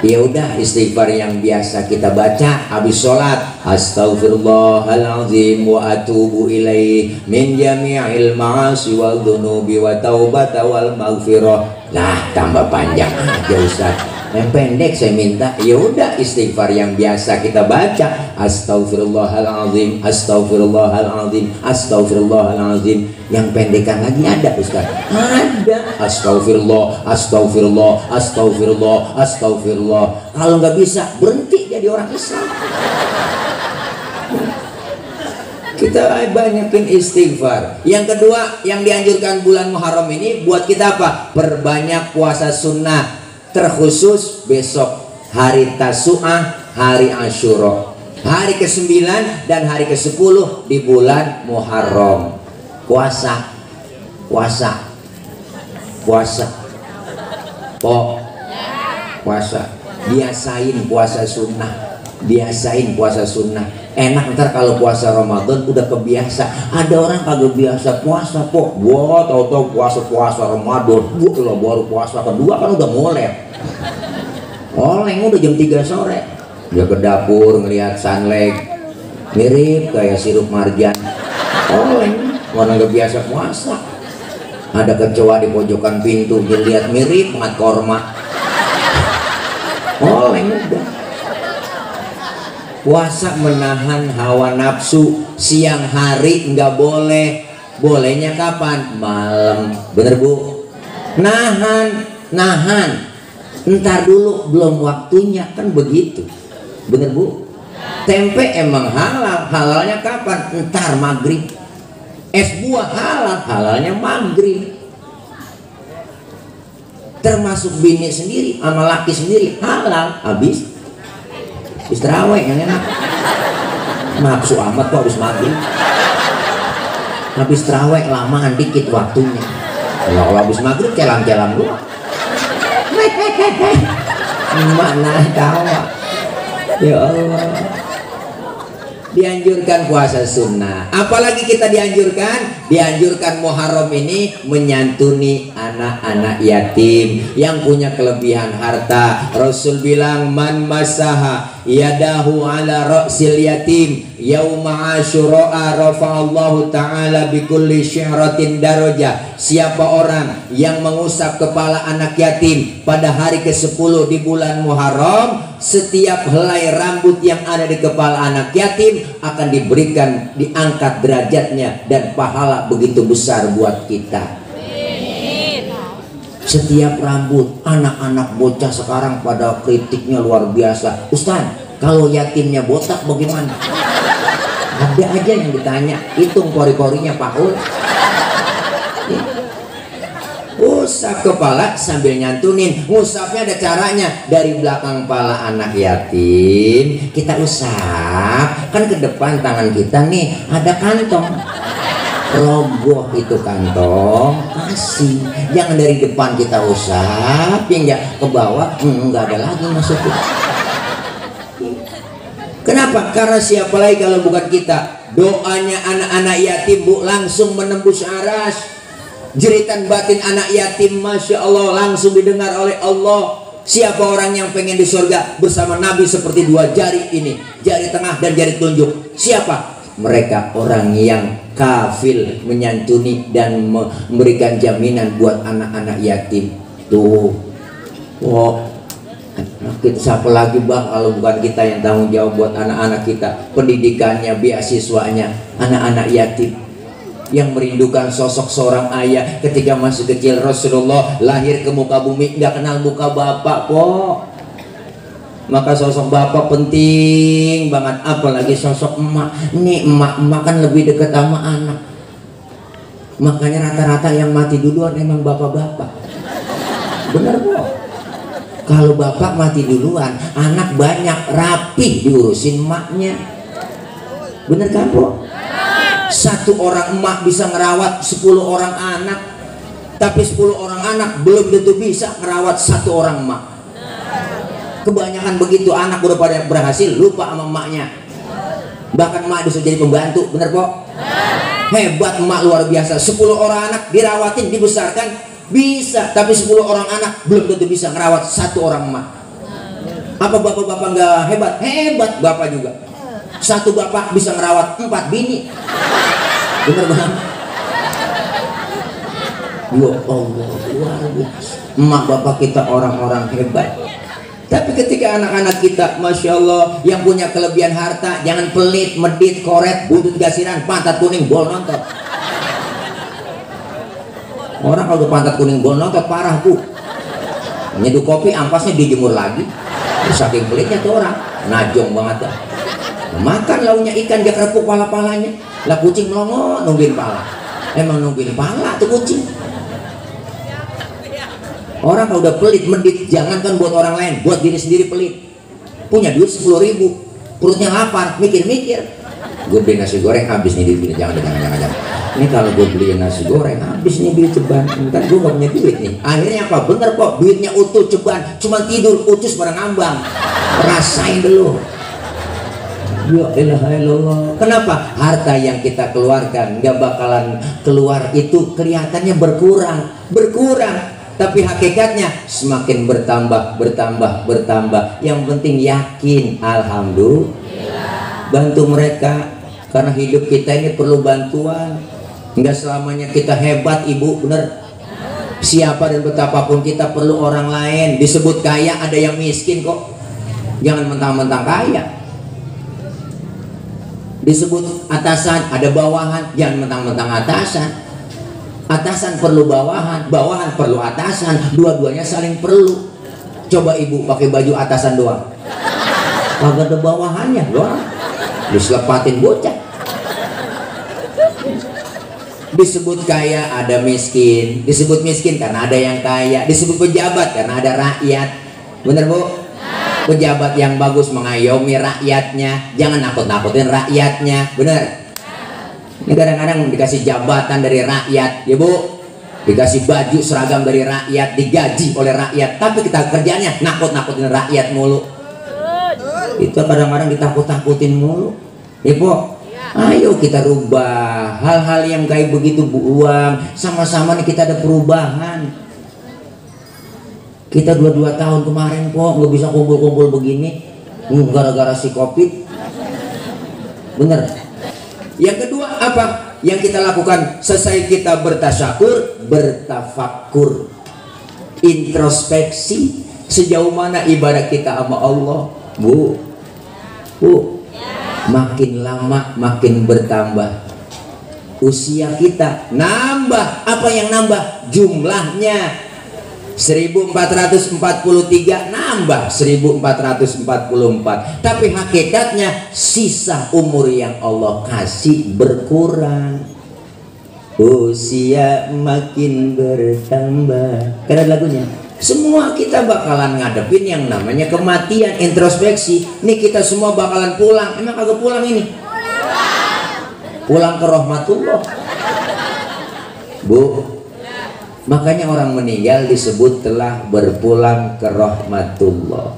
Ya udah, istighfar yang biasa kita baca habis sholat, astaghfirullahaladzim wa atubu ilaih min jami'il ma'asi wal dunubi wa taubata wal maghfirah. Nah, tambah panjang aja Ustaz. Yang pendek saya minta, ya udah istighfar yang biasa kita baca, astaghfirullahaladzim, astaghfirullahaladzim, astaghfirullahaladzim. Yang pendekan lagi ada Ustaz? Ada. Astagfirullah, astagfirullah, astagfirullah, astagfirullah. Kalau nggak bisa, berhenti jadi orang Islam. Kita banyakin istighfar. Yang kedua, yang dianjurkan bulan Muharram ini buat kita apa? Perbanyak puasa sunnah. Terkhusus besok hari Tasu'ah, hari Asyura, hari ke-9 dan hari ke-10 di bulan Muharram. Puasa, puasa, puasa, puasa. Biasain puasa sunnah, biasain puasa sunnah. Enak ntar kalau puasa Ramadan udah kebiasa. Ada orang kagak biasa puasa kok. Gua tahu-tahu puasa Ramadan, gua baru puasa kedua kan udah mulai. Oleng udah jam 3 sore. Dia ke dapur ngelihat sunlight, mirip kayak sirup marjan. Oleng, orang gak biasa puasa. Ada kecoa di pojokan pintu, dilihat mirip mat korma. Oleng udah. Puasa menahan hawa nafsu. Siang hari nggak boleh. Bolehnya kapan? Malam. Bener Bu? Nahan. Ntar dulu, belum waktunya, kan begitu. Bener Bu? Tempe emang halal. Halalnya kapan? Ntar maghrib. Es buah halal. Halalnya maghrib. Termasuk bini sendiri sama laki sendiri halal. Habis terawih yang enak. Nafsu amat kok habis maghrib. Habis terawih lamaan dikit waktunya. Kalau habis maghrib celam-celam dulu. Mana tawa. Ya Allah. dianjurkan puasa sunnah. Apalagi kita dianjurkan Muharram ini menyantuni anak-anak yatim yang punya kelebihan harta. Rasul bilang, man masaha yadahu ala ra'sil yatim yauma asyura rafa'allahu ta'ala bikulli syi'ratin daraja. Siapa orang yang mengusap kepala anak yatim pada hari ke-10 di bulan Muharram, setiap helai rambut yang ada di kepala anak yatim akan diberikan, diangkat derajatnya, dan pahala begitu besar buat kita. Setiap rambut. Anak-anak bocah sekarang pada kritiknya luar biasa. Ustaz, kalau yatimnya botak bagaimana? Ada aja yang ditanya, hitung kori-korinya Pak Ul. Usap kepala sambil nyantunin. Usapnya ada caranya. Dari belakang kepala anak yatim kita usap, kan ke depan tangan kita nih ada kantong, rogoh itu kantong, kasih. Jangan dari depan kita usap hingga ke bawah, nggak ada lagi masuknya. Kenapa? Karena siapa lagi kalau bukan kita? Doanya anak-anak yatim, Bu, langsung menembus aras. Jeritan batin anak yatim, Masya Allah, langsung didengar oleh Allah. Siapa orang yang pengen di surga bersama Nabi seperti dua jari ini, jari tengah dan jari telunjuk? Siapa? Mereka orang yang kafil menyantuni dan memberikan jaminan buat anak-anak yatim. Tuh, kita siapa lagi Bang kalau bukan kita yang tanggung jawab buat anak-anak kita, pendidikannya, beasiswanya, anak-anak yatim yang merindukan sosok seorang ayah. Ketika masih kecil Rasulullah lahir ke muka bumi nggak kenal muka bapak kok. Maka sosok bapak penting banget, apalagi sosok emak. Nih emak kan lebih dekat sama anak. Makanya rata-rata yang mati duluan emang bapak-bapak. Bener kok. Kalau bapak mati duluan, anak banyak, rapi diurusin emaknya. Bener kan kok? Satu orang emak bisa ngerawat 10 orang anak, tapi 10 orang anak belum tentu bisa ngerawat satu orang emak. Kebanyakan begitu, anak udah pada berhasil lupa sama emaknya. Bahkan emak disuruh jadi pembantu, bener kok? Hebat emak, luar biasa. 10 orang anak dirawatin, dibesarkan bisa, tapi 10 orang anak belum tentu bisa ngerawat satu orang emak. Apa bapak-bapak nggak hebat? Hebat bapak juga. Satu bapak bisa ngerawat 4 bini. Bener banget. Ya Allah, luar biasa. Emak bapak kita orang-orang hebat. Tapi ketika anak-anak kita, Masya Allah, yang punya kelebihan harta, jangan pelit, medit, koret, butut gasiran, pantat kuning, bol nontot. Orang kalau udah pantat kuning, bol nontot, parah Bu. Nyeduh kopi, ampasnya dijemur lagi. Saking pelitnya tuh orang, najong banget dah. Makan launya ikan, dia kerepuk pala-palanya. Lah kucing melongo nungguin pala. Emang nungguin pala tuh kucing. Orang kalau udah pelit, medit, jangankan buat orang lain, buat diri sendiri pelit. Punya duit 10.000, perutnya lapar, mikir-mikir. Gue beli nasi goreng habis nih duit, jangan. Ini kalau gue beli nasi goreng habis nih duit ceban, kan gue gak punya duit nih. Akhirnya apa? Bener kok, duitnya utuh ceban, cuma tidur utus pada ngambang. Rasain dulu. Ya ilaha illallah. Kenapa? Harta yang kita keluarkan nggak bakalan keluar itu kelihatannya berkurang. Tapi hakikatnya semakin bertambah. Yang penting yakin, alhamdulillah. Bantu mereka, karena hidup kita ini perlu bantuan. Nggak selamanya kita hebat, Ibu, bener. Siapa dan betapapun kita perlu orang lain. Disebut kaya, ada yang miskin kok. Jangan mentang-mentang kaya. Disebut atasan, ada bawahan, jangan mentang-mentang atasan. Atasan perlu bawahan, bawahan perlu atasan, dua-duanya saling perlu. Coba Ibu pakai baju atasan doang, kagak ada bawahannya doang, diselepatin bocah. Disebut kaya, ada miskin. Disebut miskin karena ada yang kaya. Disebut pejabat karena ada rakyat. Bener Bu? Pejabat yang bagus mengayomi rakyatnya, jangan nakut-nakutin rakyatnya, bener. Ini kadang-kadang dikasih jabatan dari rakyat, ya Bu, dikasih baju seragam dari rakyat, digaji oleh rakyat, tapi kita kerjanya nakut-nakutin rakyat mulu. Itu kadang-kadang ditakut-takutin mulu. Ibu, ayo kita rubah hal-hal yang kayak begitu buang. Sama-sama nih kita ada perubahan. Kita 22 tahun kemarin kok nggak bisa kumpul-kumpul begini, gara-gara si COVID. Bener. Yang kedua apa yang kita lakukan? Selesai kita bertasyakur, bertafakur, introspeksi sejauh mana ibadah kita sama Allah. Bu, makin lama makin bertambah usia kita, nambah. Apa yang nambah? Jumlahnya. 1443 nambah 1444, tapi hakikatnya sisa umur yang Allah kasih berkurang. Usia makin bertambah, karena lagunya semua kita bakalan ngadepin yang namanya kematian. Introspeksi nih, kita semua bakalan pulang. Emang kagak pulang ini? Pulang ke rahmatullah, Bu. Makanya orang meninggal disebut telah berpulang ke rahmatullah.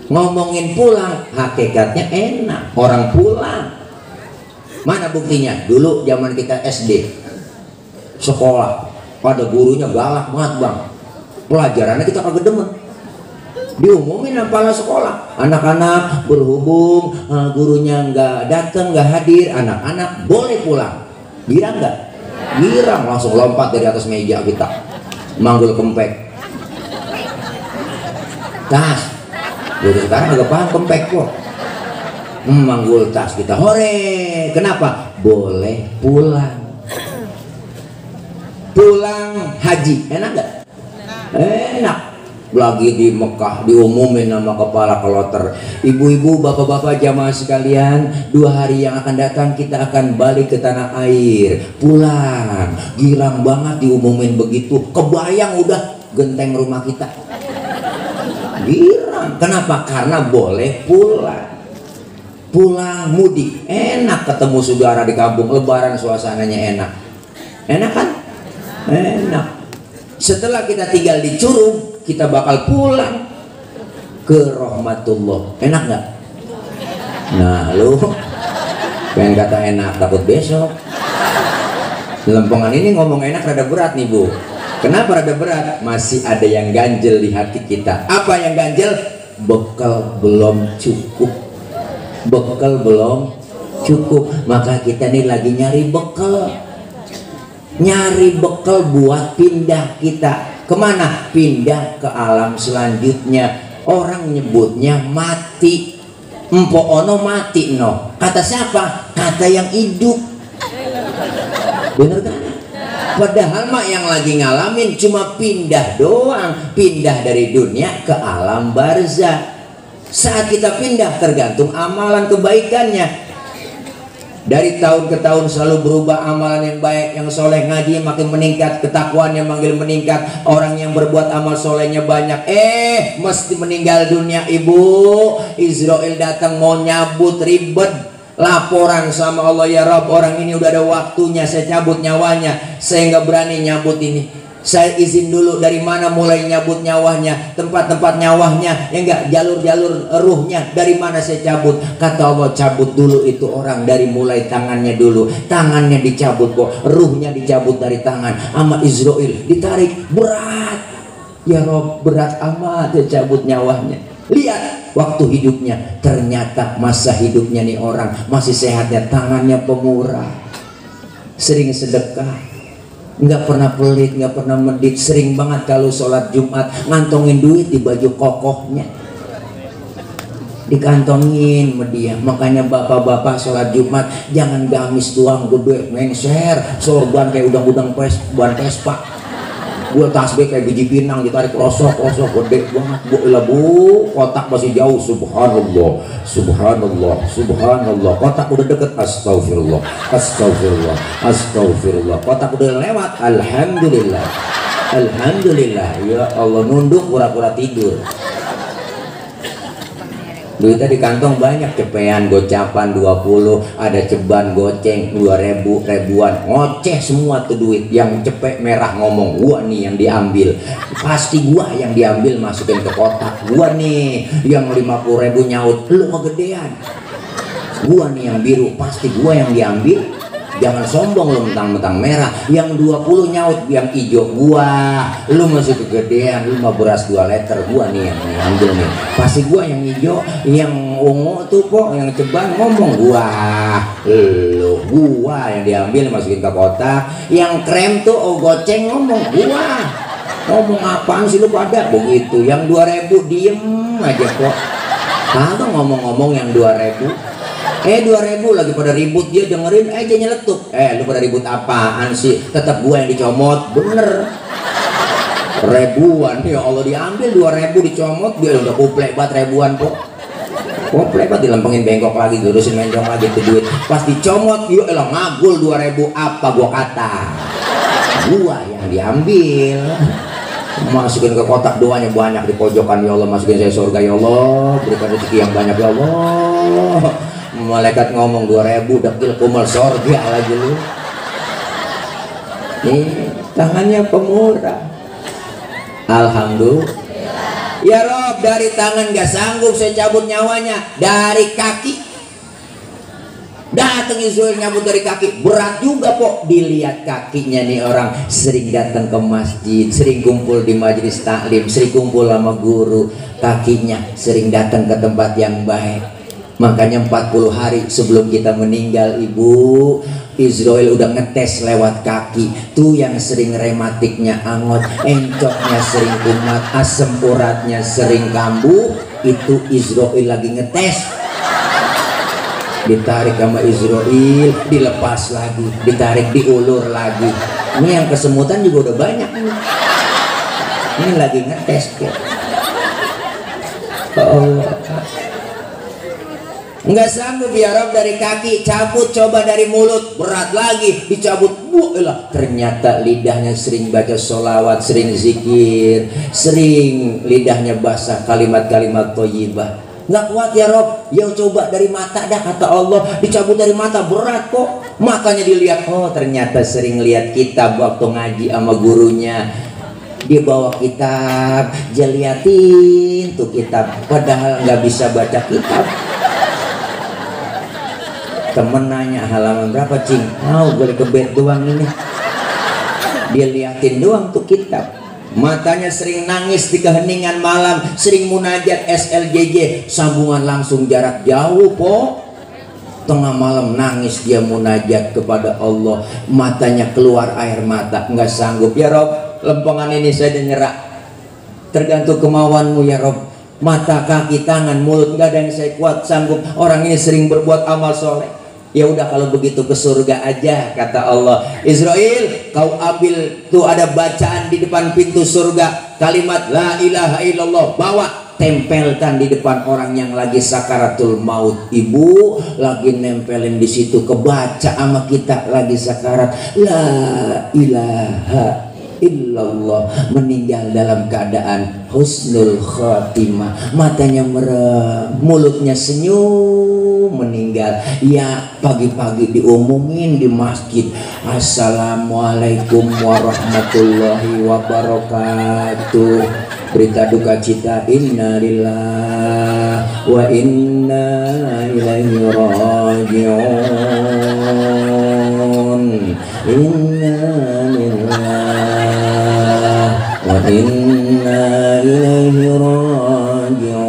Ngomongin pulang, hakikatnya enak. Orang pulang. Mana buktinya? Dulu zaman kita SD, sekolah, pada gurunya galak banget bang. Pelajarannya kita kagak demen. Diumumin kepala sekolah, anak-anak berhubung gurunya nggak datang, nggak hadir, anak-anak boleh pulang. Girang nggak? Girang, langsung lompat dari atas meja kita, manggul kempek. Tas, jadi sekarang agak paham kempek kok. Manggul tas kita, hore. Kenapa? Boleh pulang. Pulang haji, enak nggak? Enak. Lagi di Mekah diumumin nama kepala kloter, ibu-ibu, bapak-bapak, jamaah sekalian, 2 hari yang akan datang kita akan balik ke tanah air, pulang. Girang banget diumumin begitu, kebayang udah genteng rumah kita. Girang, kenapa? Karena boleh pulang. Pulang mudik, enak, ketemu saudara di kampung, lebaran suasananya enak. Enak kan? Enak. Setelah kita tinggal di Curug, kita bakal pulang ke rahmatullah. Enak nggak? Nah lu pengen kata enak, takut besok. Lempengan ini ngomong enak rada berat nih Bu. Kenapa rada berat? Masih ada yang ganjel di hati kita. Apa yang ganjel? Bekal belum cukup. Bekal belum cukup. Maka kita nih lagi nyari bekal. Nyari bekal buat pindah kita. Kemana? Pindah ke alam selanjutnya. Orang nyebutnya mati. Mpo ono mati no. Kata siapa? Kata yang hidup. Bener kan? Padahal mak yang lagi ngalamin cuma pindah doang. Pindah dari dunia ke alam barzah. Saat kita pindah tergantung amalan kebaikannya. Dari tahun ke tahun selalu berubah amalan yang baik, yang soleh, ngaji makin meningkat, ketakwaan yang manggil meningkat, orang yang berbuat amal solehnya banyak. Mesti meninggal dunia ibu. Israel datang mau nyabut, ribet, laporan sama Allah, ya Rabb, orang ini udah ada waktunya saya cabut nyawanya, saya nggak berani nyabut ini. Saya izin dulu, dari mana mulai nyabut nyawanya, tempat-tempat nyawanya, ya enggak, jalur-jalur ruhnya, dari mana saya cabut. Kata Allah, cabut dulu itu orang, dari mulai tangannya dulu. Tangannya dicabut kok, ruhnya dicabut dari tangan. Sama Israel ditarik, berat. Ya Rob, berat amat ya cabut nyawanya. Lihat waktu hidupnya, ternyata masa hidupnya nih orang masih sehatnya, tangannya pemurah, sering sedekah, nggak pernah pelit, nggak pernah medit, sering banget kalau sholat Jumat ngantongin duit di baju kokohnya, dikantongin media. Makanya bapak-bapak sholat Jumat jangan gamis tuang gede, mengser, sorban kayak udang-udang ban Vespa, gue tasbih kayak biji pinang ditarik rosok gede banget. Bu, kotak masih jauh. Subhanallah, subhanallah, subhanallah. Kotak udah deket. Astagfirullah, astagfirullah, astagfirullah. Kotak udah lewat. Alhamdulillah, alhamdulillah. Ya Allah, nunduk pura-pura tidur. Duitnya di kantong banyak, cepean gocapan 20, ada ceban goceng 2000 ribuan, ngoceh semua tuh duit. Yang cepek merah ngomong, gua nih yang diambil, pasti gua yang diambil, masukin ke kotak. Gua nih yang 50.000 nyaut, lu kegedean. gua nih yang biru, pasti gua yang diambil. Jangan sombong lu mentang-mentang merah, yang 20 nyaut yang hijau gua. Lu masih kegedean, lu mah beras 2 liter, gua nih yang ambil nih. Pasti gua yang hijau, yang ungu tuh kok, yang ceban ngomong gua. Lu gua yang diambil masukin ke kotak, yang krem tuh goceng ngomong gua. Ngomong apaan sih lu pada begitu? Yang 2000 diem aja kok. Kagak ngomong-ngomong yang 2000. 2000 lagi pada ribut, dia dengerin dia nyeletuk. Lu pada ribut apaan sih? Tetap gua yang dicomot, bener. Ribuan, ya Allah, diambil 2000 dicomot, dia udah kuplek banget ribuan kok. Kuplek banget, dilempengin bengkok lagi, terusin mencong lagi tuh duit. Pas dicomot, yuk elah ngagul 2000, apa gua kata? Gua yang diambil. Masukin ke kotak, doanya banyak di pojokan, ya Allah masukin saya surga, ya Allah berikan rezeki yang banyak, ya Allah. Malaikat ngomong 2000 dekil kumel surga lagi lu. Tangannya pemurah. Alhamdulillah. Ya Rob, dari tangan gak sanggup saya cabut nyawanya, dari kaki. Datang Israel nyabut dari kaki, berat juga kok. Dilihat kakinya nih, orang sering datang ke masjid, sering kumpul di majelis taklim, sering kumpul sama guru. Kakinya sering datang ke tempat yang baik. Makanya 40 hari sebelum kita meninggal, Ibu, Israel udah ngetes lewat kaki. Tuh yang sering rematiknya angot, encoknya sering kumat, asam uratnya sering kambuh, itu Israel lagi ngetes. Ditarik sama Israel, dilepas lagi, ditarik, diulur lagi. Ini yang kesemutan juga udah banyak nih. Ini lagi ngetes kok. Allah. Nggak sanggup ya Rob dari kaki, cabut coba dari mulut, berat lagi, dicabut. Ternyata lidahnya sering baca sholawat, sering zikir, sering lidahnya basah kalimat-kalimat thayyibah. Nggak kuat ya Rob, ya coba dari mata dah, kata Allah. Dicabut dari mata, berat kok. Matanya dilihat, oh ternyata sering lihat kitab waktu ngaji sama gurunya. Dia bawa kitab, dia liatin tuh kitab, padahal nggak bisa baca kitab. Temen nanya halaman berapa, Cing? Boleh ke bed doang ini. Dia liatin doang tuh kitab. Matanya sering nangis di keheningan malam, sering munajat SLJJ, sambungan langsung jarak jauh po. Tengah malam nangis dia munajat kepada Allah, matanya keluar air mata, nggak sanggup. Ya Rob, lempengan ini saya udah nyerah, tergantung kemauanmu ya Rob. Mata, kaki, tangan, mulut, nggak ada yang saya kuat sanggup. Orang ini sering berbuat amal soleh. Ya udah kalau begitu ke surga aja, kata Allah. Israel, kau ambil tuh ada bacaan di depan pintu surga, kalimat la ilaha illallah, bawa tempelkan di depan orang yang lagi sakaratul maut. Ibu lagi nempelin di situ, kebaca sama kita lagi sakarat la ilaha illallah, meninggal dalam keadaan husnul khatimah, matanya merem, mulutnya senyum, meninggal. Ya pagi-pagi diumumin di masjid, assalamualaikum warahmatullahi wabarakatuh, berita duka cita, inna lillahi wa inna ilaihi raji'un, inna wa inna ilaihi raji'un.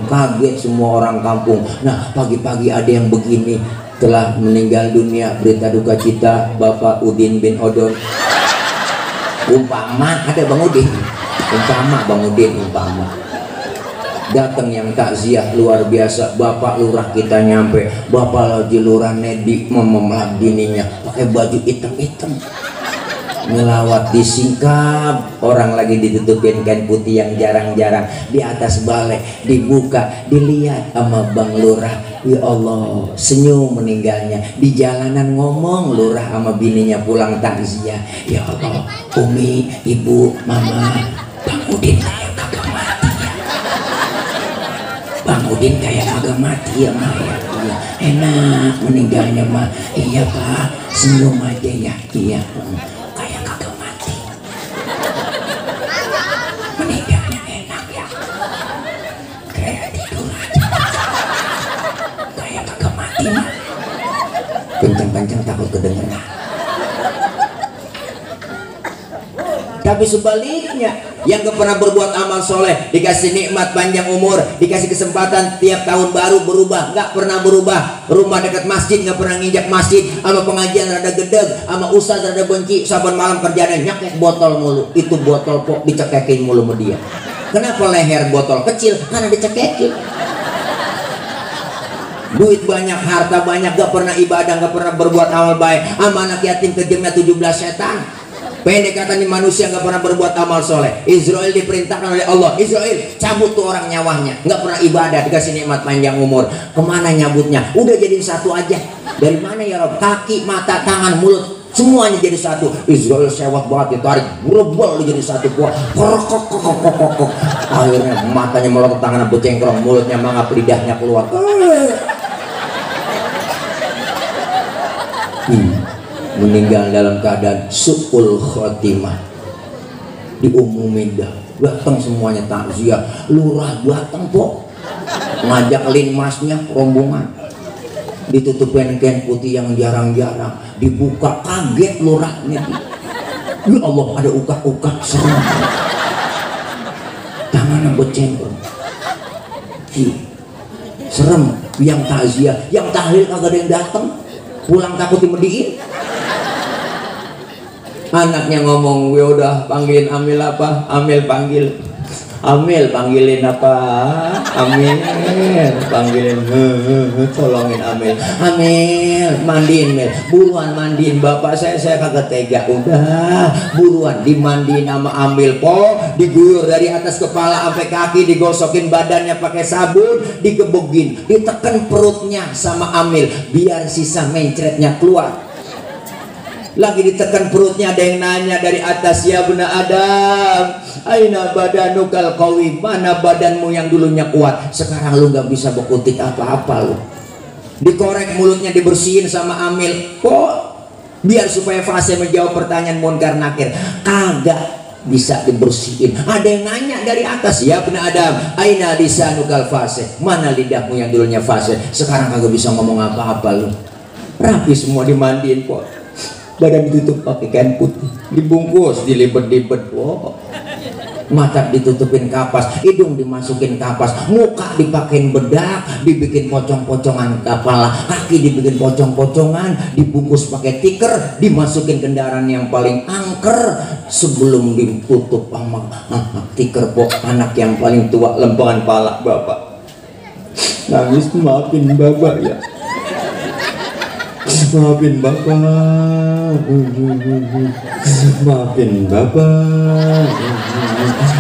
Kaget semua orang kampung. Nah pagi-pagi ada yang begini, telah meninggal dunia, berita duka cita Bapak Udin bin Odon. Umpama ada Bang Udin, umpama Bang Udin, umpama datang yang takziah luar biasa, Bapak Lurah kita nyampe, Bapak Lagi Lurah Nedi memelak bininya pakai baju hitam-hitam, ngelawat disingkap, orang lagi ditutupin kain putih yang jarang-jarang, di atas balai dibuka, dilihat sama Bang Lurah. Ya Allah, senyum meninggalnya. Di jalanan ngomong Lurah sama bininya pulang takziah, ya Allah, Umi, Ibu, Mama, Bang Udin kayak kagak mati ya, Bang Udin kayak kagak mati ya Mah ya. Enak meninggalnya Mah. Iya Pak, senyum aja ya. Iya, kayak kagak mati, meninggalnya enak ya, kayak tidur aja, kayak kencang takut kedengeran. Tapi sebaliknya, yang gak pernah berbuat amal soleh, dikasih nikmat panjang umur, dikasih kesempatan tiap tahun baru berubah, gak pernah berubah. Rumah dekat masjid gak pernah nginjak masjid, sama pengajian rada gedeg, sama ustaz rada benci, saban malam kerjanya nyakek botol mulu. Itu botol kok dicekekin mulu sama dia. Kenapa leher botol kecil? Karena dicekekin. Duit banyak, harta banyak, gak pernah ibadah, gak pernah berbuat amal baik, sama anak yatim kejamnya 17 setan. Pendek kata nih, manusia nggak pernah berbuat amal soleh. Israel diperintahkan oleh Allah, Israel cabut tuh orang nyawanya, nggak pernah ibadah, dikasih nikmat panjang umur. Kemana nyabutnya? Udah jadiin satu aja. Dari mana ya Rob? Kaki, mata, tangan, mulut, semuanya jadi satu. Israel sewot banget, ditarik, berebel jadi satu. Akhirnya matanya melotot, tangannya becengkrong, mulutnya mangap, lidahnya keluar. Meninggal dalam keadaan su'ul khotimah. Diumumin dah, datang semuanya takziah, lurah datang kok, ngajak linmasnya rombongan, ditutupin kain putih yang jarang-jarang, dibuka, kaget lurahnya. Ya Allah, ada ukak-ukak serem, tangannya becengkrong, serem. Yang takziah, yang tahlil kagak ada yang datang, pulang takut dimediin. Anaknya ngomong, gue udah panggilin Amil apa? Amil panggil. Amil panggilin apa? Amil panggilin. Tolongin Amil. Amil mandiin Mil. Buruan mandiin bapak saya kagak tega. Udah buruan dimandiin sama Amil po, diguyur dari atas kepala sampai kaki, digosokin badannya pakai sabun, digebugin, ditekan perutnya sama Amil biar sisa mencretnya keluar. Lagi ditekan perutnya, ada yang nanya dari atas, ya bena Adam, aina badanukal qawi, mana badanmu yang dulunya kuat, sekarang lu nggak bisa berkutik apa-apa lu. Dikorek mulutnya, dibersihin sama Amil kok, biar supaya fase menjawab pertanyaan munkar nakir, kagak bisa dibersihin. Ada yang nanya dari atas, ya bena Adam, aina lisanukal fase, mana lidahmu yang dulunya fase, sekarang kagak bisa ngomong apa-apa lu. Rapi semua, dimandiin kok, badan ditutup pakai kain putih, dibungkus, dilibet-libet, wow. Mata ditutupin kapas, hidung dimasukin kapas, muka dipakein bedak, dibikin pocong-pocongan kepala, kaki dibikin pocong-pocongan, dibungkus pakai tikar, dimasukin kendaraan yang paling angker. Sebelum ditutup sama tikar, pok anak yang paling tua lempengan pala bapak nangis, maafin bapak ya, maafin bapak, maafin bapak.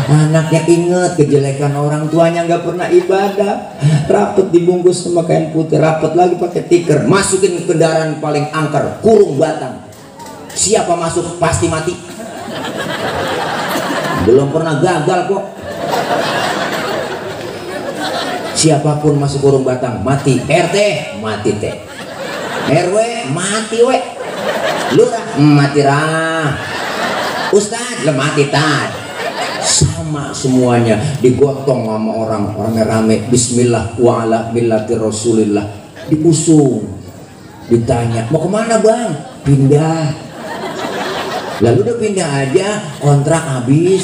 Anaknya inget kejelekan orang tuanya, nggak pernah ibadah, rapet dibungkus sama kain putih, rapet lagi pakai tikar, masukin ke kendaraan paling angker, kurung batang. Siapa masuk pasti mati. Belum pernah gagal kok. Siapapun masuk kurung batang mati. RT mati teh, RW mati we, lurah mati rah, ustad mati tad, sama semuanya digotong sama orang rame. Bismillah wa ala millati rasulillah, diusung, ditanya mau kemana bang, pindah. Lalu udah pindah aja, kontrak habis.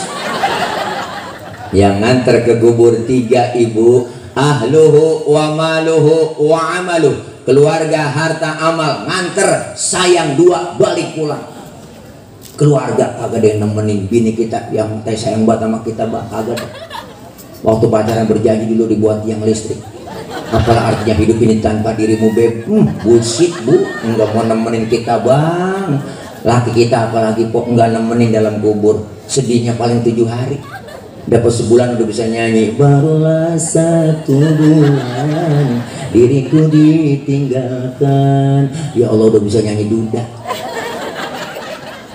Yang nganter ke kubur 3 ibu, ahluhu wa maluhu wa amaluh, keluarga, harta, amal, nganter, sayang 2, balik pulang. Keluarga kagak ada yang nemenin. Bini kita yang teh sayang banget sama kita, kagak. Waktu pacaran berjanji dulu dibuat tiang listrik. Apalah artinya hidup ini tanpa dirimu beb? Bullshit bu, enggak mau nemenin kita bang. Laki kita apalagi kok enggak nemenin dalam kubur, sedihnya paling 7 hari. Dapat sebulan udah bisa nyanyi, barulah 1 bulan diriku ditinggalkan. Ya Allah, udah bisa nyanyi duda.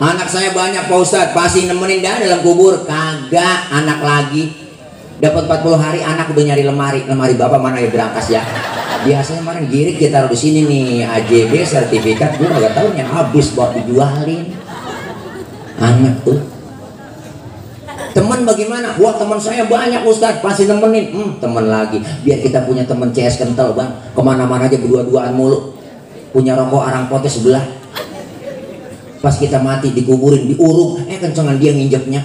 Anak saya banyak Pak Ustadz, pasti nemenin dah dalam kubur. Kagak, anak lagi. Dapat 40 hari anak udah nyari lemari bapak mana ya, berangkas ya. Biasanya kemarin girik kita taruh di sini nih, AJB sertifikat, gue nggak tahu nya habis buat dijualin. Anak tuh. Teman bagaimana? Wah teman saya banyak Ustadz, pasti nemenin. Teman lagi, biar kita punya teman CS kental bang, kemana-mana aja berdua-duaan mulu. punya rokok arang potes sebelah. Pas kita mati dikuburin diuruk, kencengan dia nginjeknya.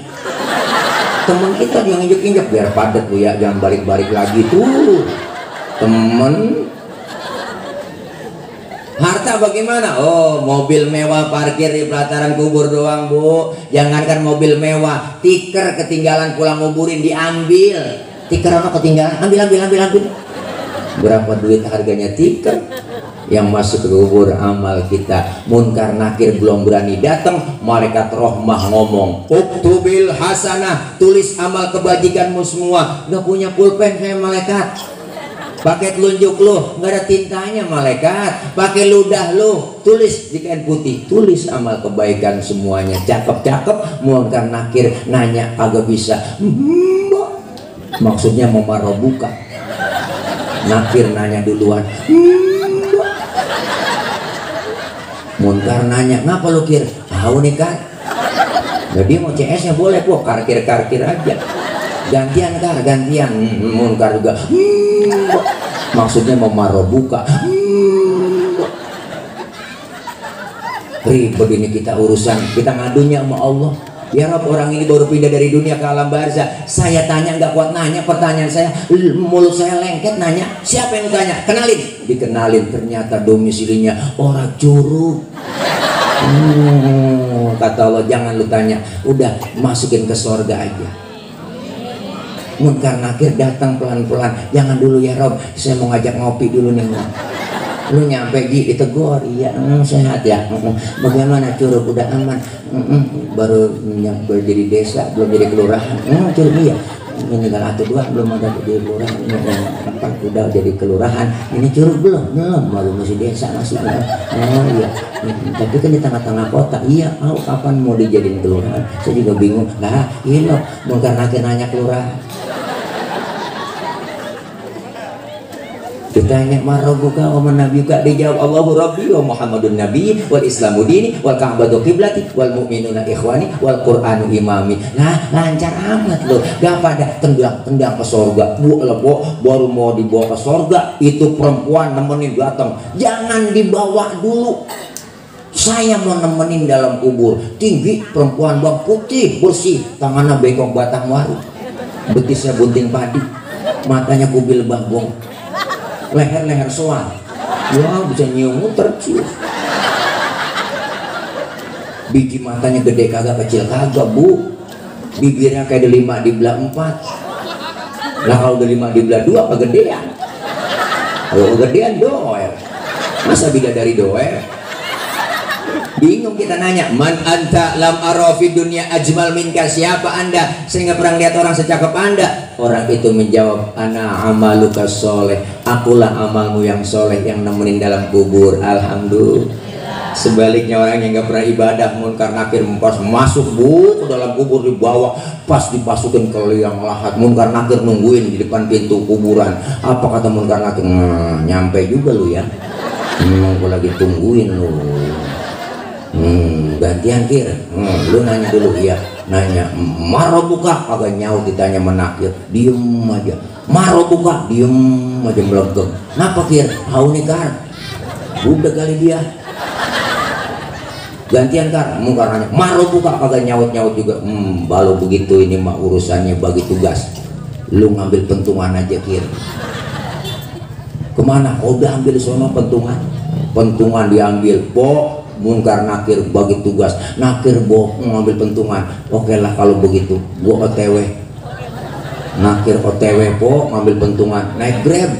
Temen kita dia nginjek-injek biar padat lu ya, jangan balik-balik lagi tuh temen. Harta bagaimana? Oh, mobil mewah parkir di pelataran kubur doang, Bu. Jangankan mobil mewah, tiker ketinggalan pulang nguburin diambil. Tiker apa ketinggalan? Ambil. Berapa duit harganya tiker? Yang masuk ke kubur amal kita. Munkar nakir belum berani datang, malaikat rahmah ngomong, uktubil hasanah, tulis amal kebajikanmu semua. Gak punya pulpen kayak malaikat, pakai telunjuk lu, nggak ada tintanya malaikat, pakai ludah lu, tulis di kain putih, tulis amal kebaikan semuanya. Cakep-cakep, munkar nakir nanya kagak bisa. Maksudnya mau marobuka. Nakir nanya duluan. Munkar nanya, ngapa lu kir? Tahu nih kan? Nah, dia mau CS nya boleh kok, karkir aja. Gantian kar, gantian. Munkar juga. Maksudnya mau marobuka. Ribet ini kita urusan, kita ngadunya sama Allah. Ya Rabb, orang ini baru pindah dari dunia ke alam barzah. Saya tanya nggak kuat nanya pertanyaan saya, mulut saya lengket nanya. Siapa yang tanya? Kenalin. Dikenalin, ternyata domisilinya orang Curug. Kata Allah, jangan lu tanya, udah masukin ke sorga aja. Munkar nakir datang pelan-pelan, jangan dulu ya Rob, saya mau ngajak ngopi dulu nih. Lu nyampe Ji ditegur, iya sehat ya, bagaimana Curug udah aman, baru nyampe jadi desa belum jadi kelurahan, Curug iya ini tinggal atau dua belum ada jadi kelurahan, empat udah jadi kelurahan, ini Curug belum baru masih desa masih iya, tapi kan di tengah-tengah kota, iya kapan mau dijadiin kelurahan, saya juga bingung, lah ini loh munkar nakir nanya kelurahan. Ditanya marobuka wa manabiyuka, dijawab Allahu Rabbi wa Muhammadun Nabi wal Islamu dini wal Ka'batu qiblati wal mu'minuna ikhwani wal Qur'anu imami. Nah, lancar amat loh. Gak pada tendang ke sorga. Baru mau dibawa ke sorga, itu perempuan nemenin datang. Jangan dibawa dulu. Saya mau nemenin dalam kubur. Tinggi perempuan bang putih bersih, tangannya bengkok batang waru, betisnya bunting padi, matanya kubil bagong, leher soal, wah bisa nyium tercium, biji matanya gede kagak kecil kagak Bu, bibirnya kayak delima dibelah 4. Lah kalau delima dibelah 2 kegedean, kalau kegedean doer, masa bidadari doer? Bingung kita nanya, man anta lam arafi dunia ajmal minka, siapa anda sehingga pernah lihat orang secakep anda? Orang itu menjawab, ana amaluka soleh, akulah amalmu yang soleh yang nemenin dalam kubur. Alhamdulillah. Sebaliknya orang yang gak pernah ibadah, munkar nakir pas masuk Bu ke dalam kubur dibawa, pas dipasukin ke liang lahat, munkar nakir nungguin di depan pintu kuburan. Apa kata munkar nakir? Nyampe juga lu ya, memang gua lagi tungguin lu. Gantian kir, lu nanya dulu ya, nanya marobuka kagak nyaut, ditanya menakir diem aja, marobuka diem aja melegeng. Kenapa kir? Tahu nih kar, udah kali dia. Gantian kar, munkar nanya marobuka kagak nyaut juga. Kalau begitu ini mah urusannya bagi tugas, lu ngambil pentungan aja kir. Kemana? Udah ambil sono pentungan diambil po. Munkar nakir bagi tugas, nakir ngambil pentungan. Oke lah kalau begitu gua OTW, nakir OTW po ngambil pentungan, naik Grab.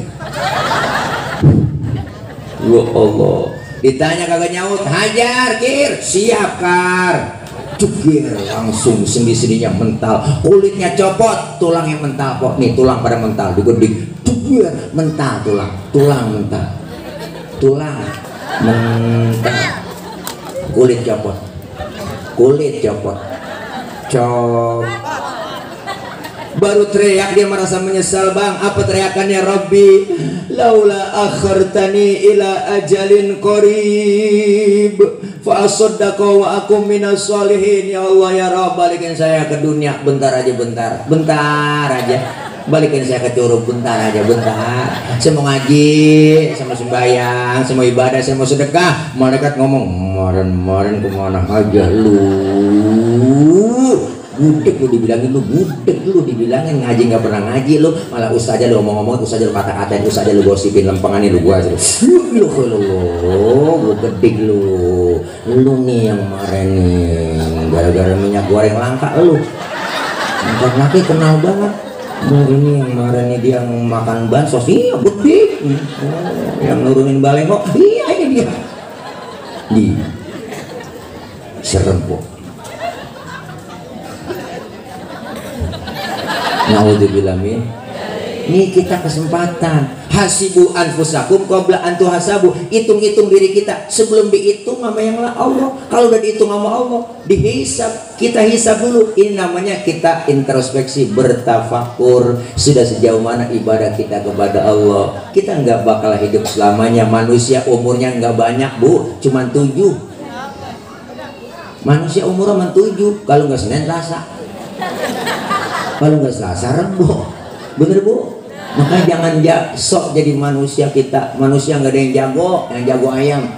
Ya Allah, ditanya kagak nyaut, hajar kir, siap kar, cukir langsung sendi-sendinya mental, kulitnya copot, tulangnya mental kok nih, tulang pada mental digedik, cukir mental, tulang mental, kulit copot, baru teriak dia merasa menyesal bang. Apa teriakannya? Rabbi laula akhartani ila ajalin qarib fa asaddaqa wa akum minas sholihin. Ya Allah ya Rabb, balikin saya ke dunia bentar aja, Balikin saya ke Curug bentar aja, bentar. Saya mau ngaji, saya mau sembahyang, saya mau ibadah, saya mau sedekah. Malaikat ngomong, kemarin kemana aja lu? Budek lu dibilangin, lu budek lu dibilangin, ngaji nggak pernah ngaji lu, malah ustaz aja lu ngomong-ngomong, ustaz aja lu kata-katain, ustaz aja lu gosipin lempengan lu gua lu gede lu nih yang kemarin nih gara-gara minyak goreng langka lu. Bentar lagi kenal banget. Ini yang kemarin ini dia yang makan bansos, iya gede. Yang nurunin balengok, iya ini dia. Di serem kok. Naudzubillah min. Ini kita kesempatan. Hasibu anfusakum qabla an tuhasabu. Hitung-hitung diri kita sebelum dihitung sama yang Allah. Kalau udah dihitung sama Allah, dihisab, kita hisab dulu. Ini namanya kita introspeksi, bertafakur. Sudah sejauh mana ibadah kita kepada Allah. Kita nggak bakal hidup selamanya. Manusia umurnya nggak banyak, Bu, cuman 7. Manusia umurnya 7. Kalau nggak Senin Selasa, kalau nggak Selasa Rebo, bener Bu. Makanya jangan sok jadi manusia kita. Manusia nggak ada yang jago ayam.